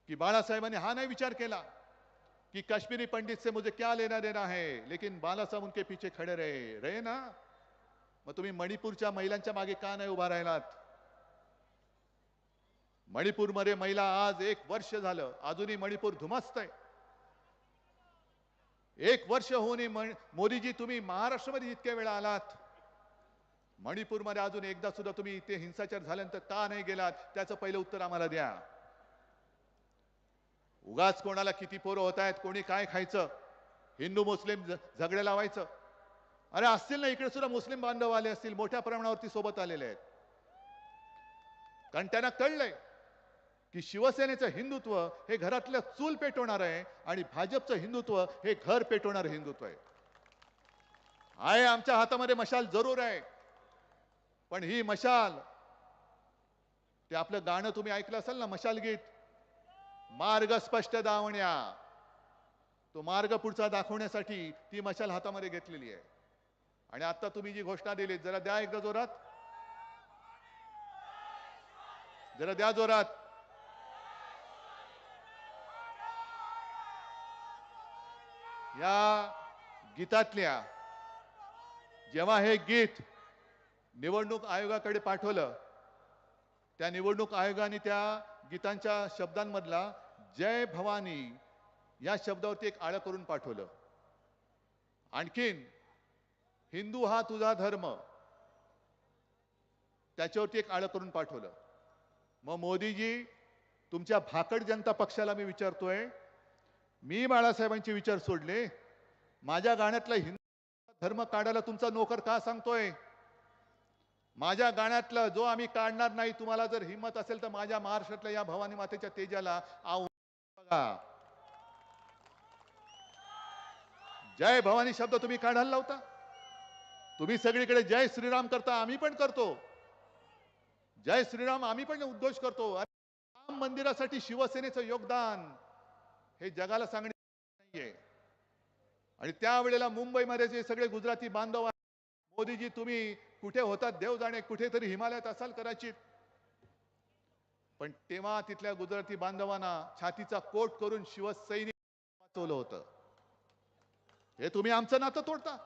की बाळासाहेबांनी हा नाही विचार केला कि कश्मीरी पंडित से मुझे क्या लेना देना है, लेकिन बाला साहब उनके पीछे खड़े रहे ना. मग तुम्ही मणिपूरच्या महिलांच्या मागे का नाही उभा राहिलात? मणिपूरमध्ये महिला आज 1 वर्ष झालं अजूनही मणिपूर धुमस्त आहे. 1 वर्ष होऊनही मोदीजी तुम्ही महाराष्ट्रामध्ये इतक्या वेळा आलात, मणिपूरमध्ये अजून एकदा सुद्धा तुम्ही इथे हिंसाचार झाल्यानंतर का नाही गेलात? त्याचं पहिलं उत्तर आम्हाला द्या. उगाच कोणाला किती पोरं होत आहेत, कोणी काय खायचं, हिंदू मुस्लिम झगडे लावायचं. अरे असतील ना इकडे सुद्धा मुस्लिम बांधव आले असतील, मोठ्या प्रमाणावरती सोबत आलेले आहेत. कारण त्यांना कळलंय की शिवसेनेचं हिंदुत्व हे घरातलं चूल पेटवणार आहे आणि भाजपचं हिंदुत्व हे घर पेटवणार हिंदुत्व आहे. आमच्या हातामध्ये मशाल जरूर आहे, पण ही मशाल, ते आपलं गाणं तुम्ही ऐकलं असाल ना, मशाल गीत, मार्ग स्पष्ट दावण्या, तो मार्ग पुढचा दाखवण्यासाठी ती मशाल हातामध्ये घेतलेली आहे. आणि आता तुम्ही जी घोषणा दिली, जरा द्या एकदा जोरात, जरा द्या जोरात. या गीतातल्या जेव्हा हे गीत निवडणूक आयोगाकडे पाठवलं, त्या निवडणूक आयोगाने त्या गीतांच्या शब्दांमधला जय भवानी या शब्दावरती एक आळं करून पाठवलं. आणखीन हिंदू हा तुझा धर्म, त्याच्यावरती एक आळं करून पाठवलं. मग मोदीजी, तुमच्या भाकड जनता पक्षाला मी विचारतोय, मी बाळासाहेबांचे विचार सोडले, माझ्या गाण्यातला हिंदू धर्म काढायला तुमचा नोकर का सांगतोय? माझ्या गाण्यातलं जो आम्ही काढणार नाही, तुम्हाला जर हिंमत असेल तर माझ्या महाराष्ट्रातल्या या भवानी मातेच्या तेजाला बघा. जय भवानी शब्द तुम्ही काढायला लावता. तुम्ही सगळीकडे जय श्रीराम करता, आम्ही पण करतो जय श्रीराम, आम्ही पण उद्घोष करतो. राम मंदिरासाठी शिवसेनेचं योगदान हे जगाला सांगणे नाहीये. आणि त्यावेळेला मुंबईमध्ये जे सगळे गुजराती बांधव, मोदीजी तुम्ही कुठे होतात देव जाणे, कुठेतरी हिमालयात असाल कदाचित, पण तेव्हा तिथल्या गुजराती बांधवांना छातीचा कोट करून शिवसैनिक वाचवलं होतं. हे तुम्ही आमचं नातं तोडता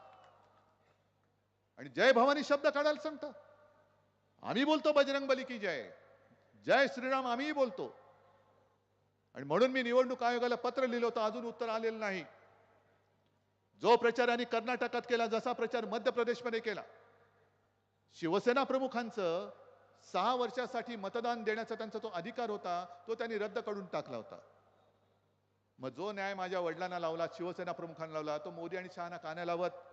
आणि जय भवानी शब्द काढायला सांगता. आम्ही बोलतो बजरंग बली की जय, जय श्रीराम आम्हीही बोलतो. आणि म्हणून मी निवडणूक आयोगाला पत्र लिहिलं होतं, अजून उत्तर आलेलं नाही. जो प्रचार यांनी कर्नाटकात केला, जसा प्रचार मध्य प्रदेशमध्ये केला, शिवसेना प्रमुखांचं 6 वर्षासाठी मतदान देण्याचा त्यांचा तो अधिकार होता, तो त्यांनी रद्द करून टाकला होता. मग जो न्याय माझ्या वडिलांना लावला, शिवसेना प्रमुखांना लावला, तो मोदी आणि शहाना का नाही लावत?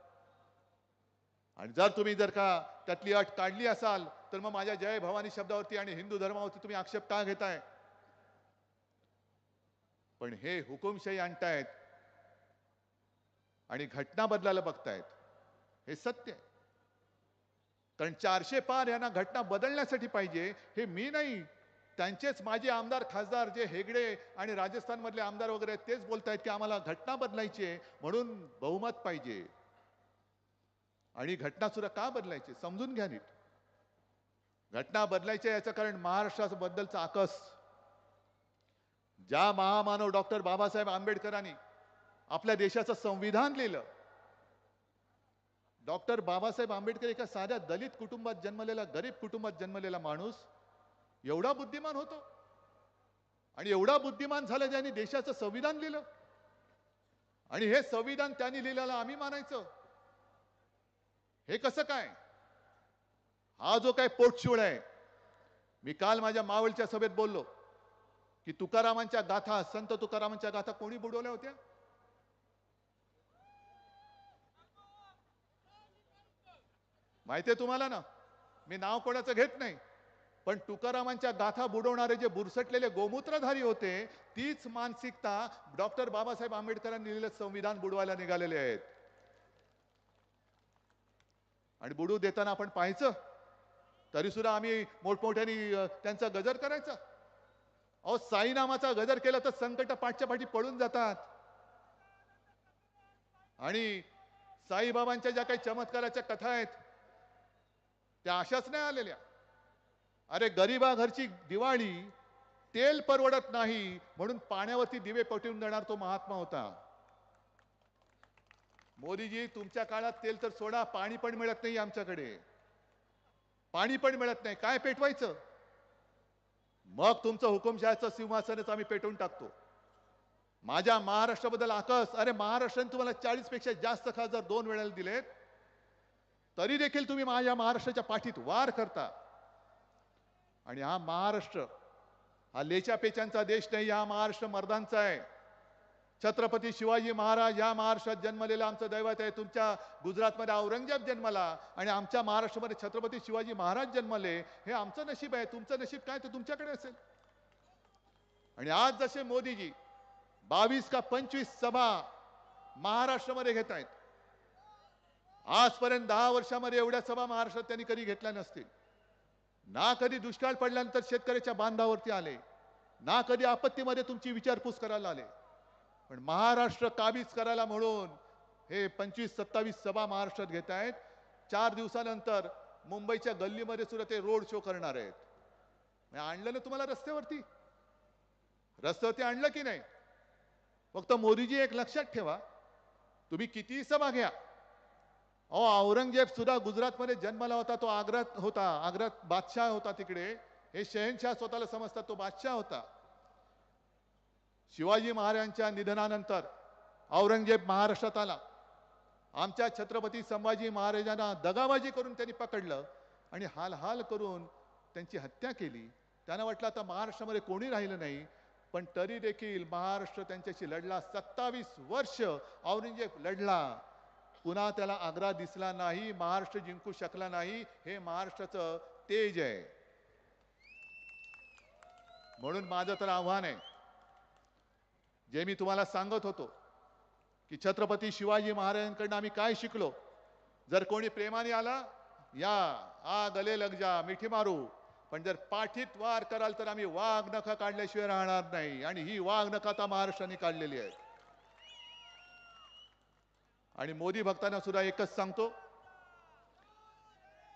आणि जर का त्यातली अट काढली असाल तर मग माझ्या जय भवानी शब्दावरती आणि हिंदू धर्मावरती तुम्ही आक्षेप का घेताय? पण हे हुकुमशाही आणतायत आणि घटना बदलायला बघतायत, हे सत्य आहे. कारण 400 पार यांना घटना बदलण्यासाठी पाहिजे, हे मी नाही, त्यांचेच माजी आमदार खासदार जे हेगडे आणि राजस्थान मधले आमदार वगैरे तेच बोलतायत की आम्हाला घटना बदलायची आहे, म्हणून बहुमत पाहिजे. आणि घटना सुद्धा का बदलायची समजून घ्या नीट. घटना बदलायची याचं कारण महाराष्ट्राबद्दलचा आकस. ज्या महामानव डॉक्टर बाबासाहेब आंबेडकरांनी आपल्या देशाचं संविधान लिहिलं, डॉक्टर बाबासाहेब आंबेडकर एका साध्या दलित कुटुंबात जन्मलेला, गरीब कुटुंबात जन्मलेला माणूस एवढा बुद्धिमान होतो आणि एवढा बुद्धिमान झाला ज्यांनी देशाचं संविधान लिहिलं. आणि हे संविधान त्यांनी लिहिलेलं आम्ही मानायचं, हे कसं काय? हा जो काय पोटशिवळ आहे. मी काल माझ्या मावळच्या सभेत बोललो की तुकारामांच्या गाथा, संत तुकारामांच्या गाथा कोणी बुडवल्या होत्या? माहितीये तुम्हाला ना, मी नाव कोणाचं घेत नाही, पण तुकारामांच्या गाथा बुडवणारे जे बुरसटलेले गोमूत्रधारी होते, तीच मानसिकता डॉक्टर बाबासाहेब आंबेडकरांनी लिहिलेलं संविधान बुडवायला निघालेले आहेत. आणि बुडू देताना आपण पाहायचं, तरी सुद्धा आम्ही मोठमोठ्याने त्यांचा गजर करायचा. अहो, साई नामाचा गजर केला तर संकट पाठच्या पाठी पळून जातात. आणि साईबाबांच्या ज्या काही चमत्काराच्या कथा आहेत त्या अशाच नाही आलेल्या. अरे, गरीबा घरची दिवाळी, तेल परवडत नाही म्हणून पाण्यावरती दिवे पेटवून देणार तो महात्मा होता. मोदीजी, तुमच्या काळात तेल तर सोडा, पाणी पण मिळत नाही आमच्याकडे. पाणी पण मिळत नाही, काय पेटवायचं? मग तुमचं हुकुमशहाचं सिंहासनच आम्ही पेटवून टाकतो. माझ्या महाराष्ट्राबद्दल आकस, अरे महाराष्ट्राने तुम्हाला 40 पेक्षा जास्त खासदार 2 वेळेला दिलेत, तरी देखील तुम्ही माझ्या महाराष्ट्राच्या पाठीत वार करता. आणि हा महाराष्ट्र हा लेच्या पेचांचा देश नाही, हा महाराष्ट्र मर्दांचा आहे. छत्रपती शिवाजी महाराज या महाराष्ट्रात जन्मलेला आमचं दैवत आहे. तुमच्या गुजरातमध्ये औरंगजेब जन्मला आणि आमच्या महाराष्ट्रामध्ये छत्रपती शिवाजी महाराज जन्मले. हे आमचं नशीब आहे. तुमचं नशीब काय ते तुमच्याकडे असेल. आणि आज जसे मोदीजी 22 का 25 सभा महाराष्ट्रामध्ये घेत आहेत, आजपर्यंत 10 वर्षामध्ये एवढ्या सभा महाराष्ट्रात त्यांनी कधी घेतल्या नसतील. ना कधी दुष्काळ पडल्यानंतर शेतकऱ्याच्या बांधावरती आले, ना कधी आपत्तीमध्ये तुमची विचारपूस करायला आले. पण महाराष्ट्र काबीज करायला म्हणून हे 25-27 सभा महाराष्ट्रात घेत आहेत. 4 दिवसानंतर मुंबईच्या गल्लीमध्ये सुद्धा ते रोड शो करणार आहेत. आणलं ना तुम्हाला रस्त्यावरती? रस्त्यावरती आणलं की नाही? फक्त मोदीजी एक लक्षात ठेवा, तुम्ही किती सभा घ्या, अहो औरंगजेब सुद्धा गुजरातमध्ये जन्मला होता, तो आग्र्यात होता, आग्र्यात बादशाह होता. तिकडे हे शहनशाह स्वतःला समजतात, तो बादशाह होता. शिवाजी महाराजांच्या निधनानंतर औरंगजेब महाराष्ट्रात आला. आमच्या छत्रपती संभाजी महाराजांना दगाबाजी करून त्यांनी पकडलं आणि हाल हाल करून त्यांची हत्या केली. त्यांना वाटलं आता महाराष्ट्रामध्ये कोणी राहिलं नाही, पण तरी देखील महाराष्ट्र त्यांच्याशी लढला. 27 वर्ष औरंगजेब लढला, पुन्हा त्याला आग्रा दिसला नाही, महाराष्ट्र जिंकू शकला नाही. हे महाराष्ट्राचं तेज आहे. म्हणून माझं तर आव्हान आहे, जे मी तुम्हाला सांगत होतो की छत्रपती शिवाजी महाराजांकडून आम्ही काय शिकलो. जर कोणी प्रेमाने आला, या आ गले लग जा, मिठी मारू, पण जर पाठीत वार कराल तर आम्ही वाघ नखा काढल्याशिवाय राहणार नाही. आणि ही वाघ नखा आता महाराष्ट्राने काढलेली आहे. आणि मोदी भक्तांना सुद्धा एकच सांगतो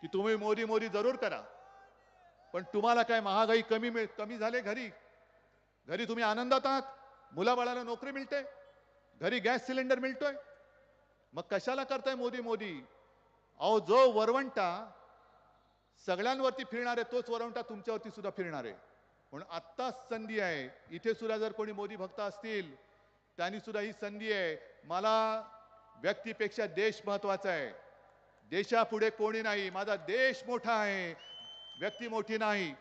की तुम्ही मोदी मोदी जरूर करा, पण तुम्हाला काय महागाई कमी झाले? घरी तुम्ही आनंदात आहात? मुलाबाळाला नोकरी मिळते, घरी गॅस सिलेंडर मिळतोय, मग कशाला करताय मोदी मोदी? अहो, जो वरवंटा सगळ्यांवरती फिरणार आहे तोच वरवंटा तुमच्यावरती सुद्धा फिरणार आहे. म्हणून आत्ताच संधी आहे. इथे सुद्धा जर कोणी मोदी भक्त असतील, त्यांनी सुद्धा ही संधी आहे. मला व्यक्तीपेक्षा देश महत्वाचा आहे. देशापुढे कोणी नाही, माझा देश मोठा आहे, व्यक्ती मोठी नाही.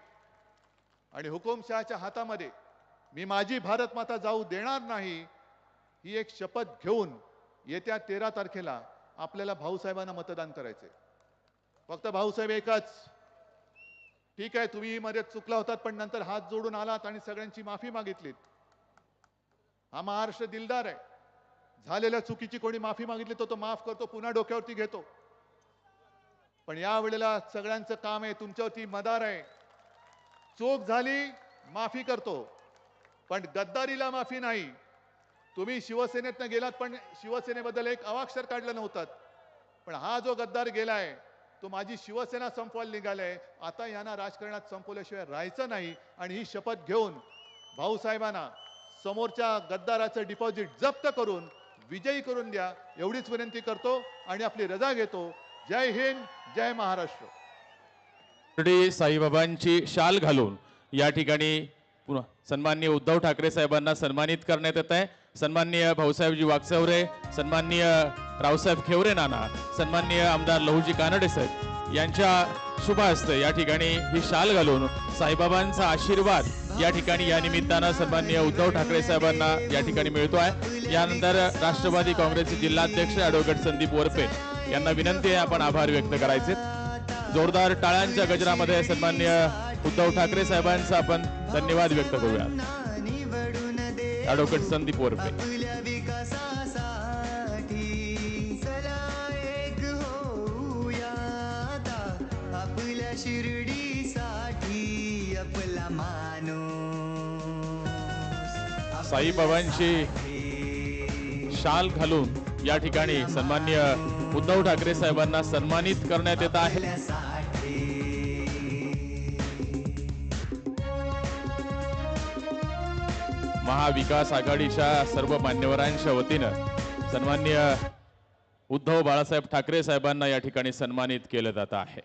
आणि हुकुमशहाच्या हातामध्ये मी माझी भारत माता जाऊ देणार नाही, ही एक शपथ घेऊन येत्या 13 तारखेला आपल्याला भाऊसाहेबांना मतदान करायचे. फक्त भाऊसाहेब एकच, ठीक आहे तुम्ही मध्ये चुकला होतात, पण नंतर हात जोडून आलात आणि सगळ्यांची माफी मागितलीत. हा महाराष्ट्र दिलदार आहे. झालेल्या चुकीची कोणी माफी मागितली तो माफ करतो, पुन्हा डोक्यावरती घेतो. पण या वेळेला सगळ्यांचं काम आहे, तुमच्यावरती मदार आहे. चूक झाली माफी करतो, पण गद्दारीला माफी नाही. तुम्ही शिवसेनेतनं गेलात, पण शिवसेनेबद्दल एक अवाक्षर काढलं नव्हतं. पण हा जो गद्दार गेलाय तो माझी शिवसेना संपवायला निघालाय. आता यांना राजकारणात संपवल्याशिवाय राहायचं नाही. आणि ही शपथ घेऊन भाऊसाहेबांना समोरच्या गद्दाराचं डिपॉझिट जप्त करून विजयी करून द्या, एवढीच विनंती करतो आणि आपली रजा घेतो. जय हिंद, जय महाराष्ट्र. शिर्डी साईबाबांची शाल घालून या ठिकाणी पुन्हा सन्माननीय उद्धव ठाकरे साहेबांना सन्मानित करण्यात येत आहे. सन्माननीय भाऊसाहेबजी वागचौरे, सन्माननीय रावसाहेब खेवरे नाना, सन्माननीय आमदार लहुजी कानडे साहेब यांच्या शुभ हस्ते या ठिकाणी ही शाल घालून साईबाबांचा आशीर्वाद या ठिकाणी या निमित्तानं सन्माननीय उद्धव ठाकरे साहेबांना या ठिकाणी मिळतो आहे. यानंतर राष्ट्रवादी काँग्रेसचे जिल्हाध्यक्ष ॲडव्होकेट संदीप वरपे यांना विनंती आहे आपण आभार व्यक्त करायचे. जोरदार टाळ्यांच्या गजरामध्ये सन्माननीय उद्धव ठाकरे साहेबांचा आपण धन्यवाद व्यक्त करूया. ॲडव्होकेट संदीप वरपे. आपल्या विकासासाठी चला एक होऊया आता, आपल्या शिर्डीसाठी आपला माणूस साईबाबांची शाल घालून या ठिकाणी सन्माननीय उद्धव ठाकरे साहेबांना सन्मानित करण्यात येत आहे. महाविकास आघाडीच्या सर्व मान्यवरांच्या वतीनं सन्माननीय उद्धव बाळासाहेब ठाकरे साहेबांना या ठिकाणी सन्मानित केलं जात आहे.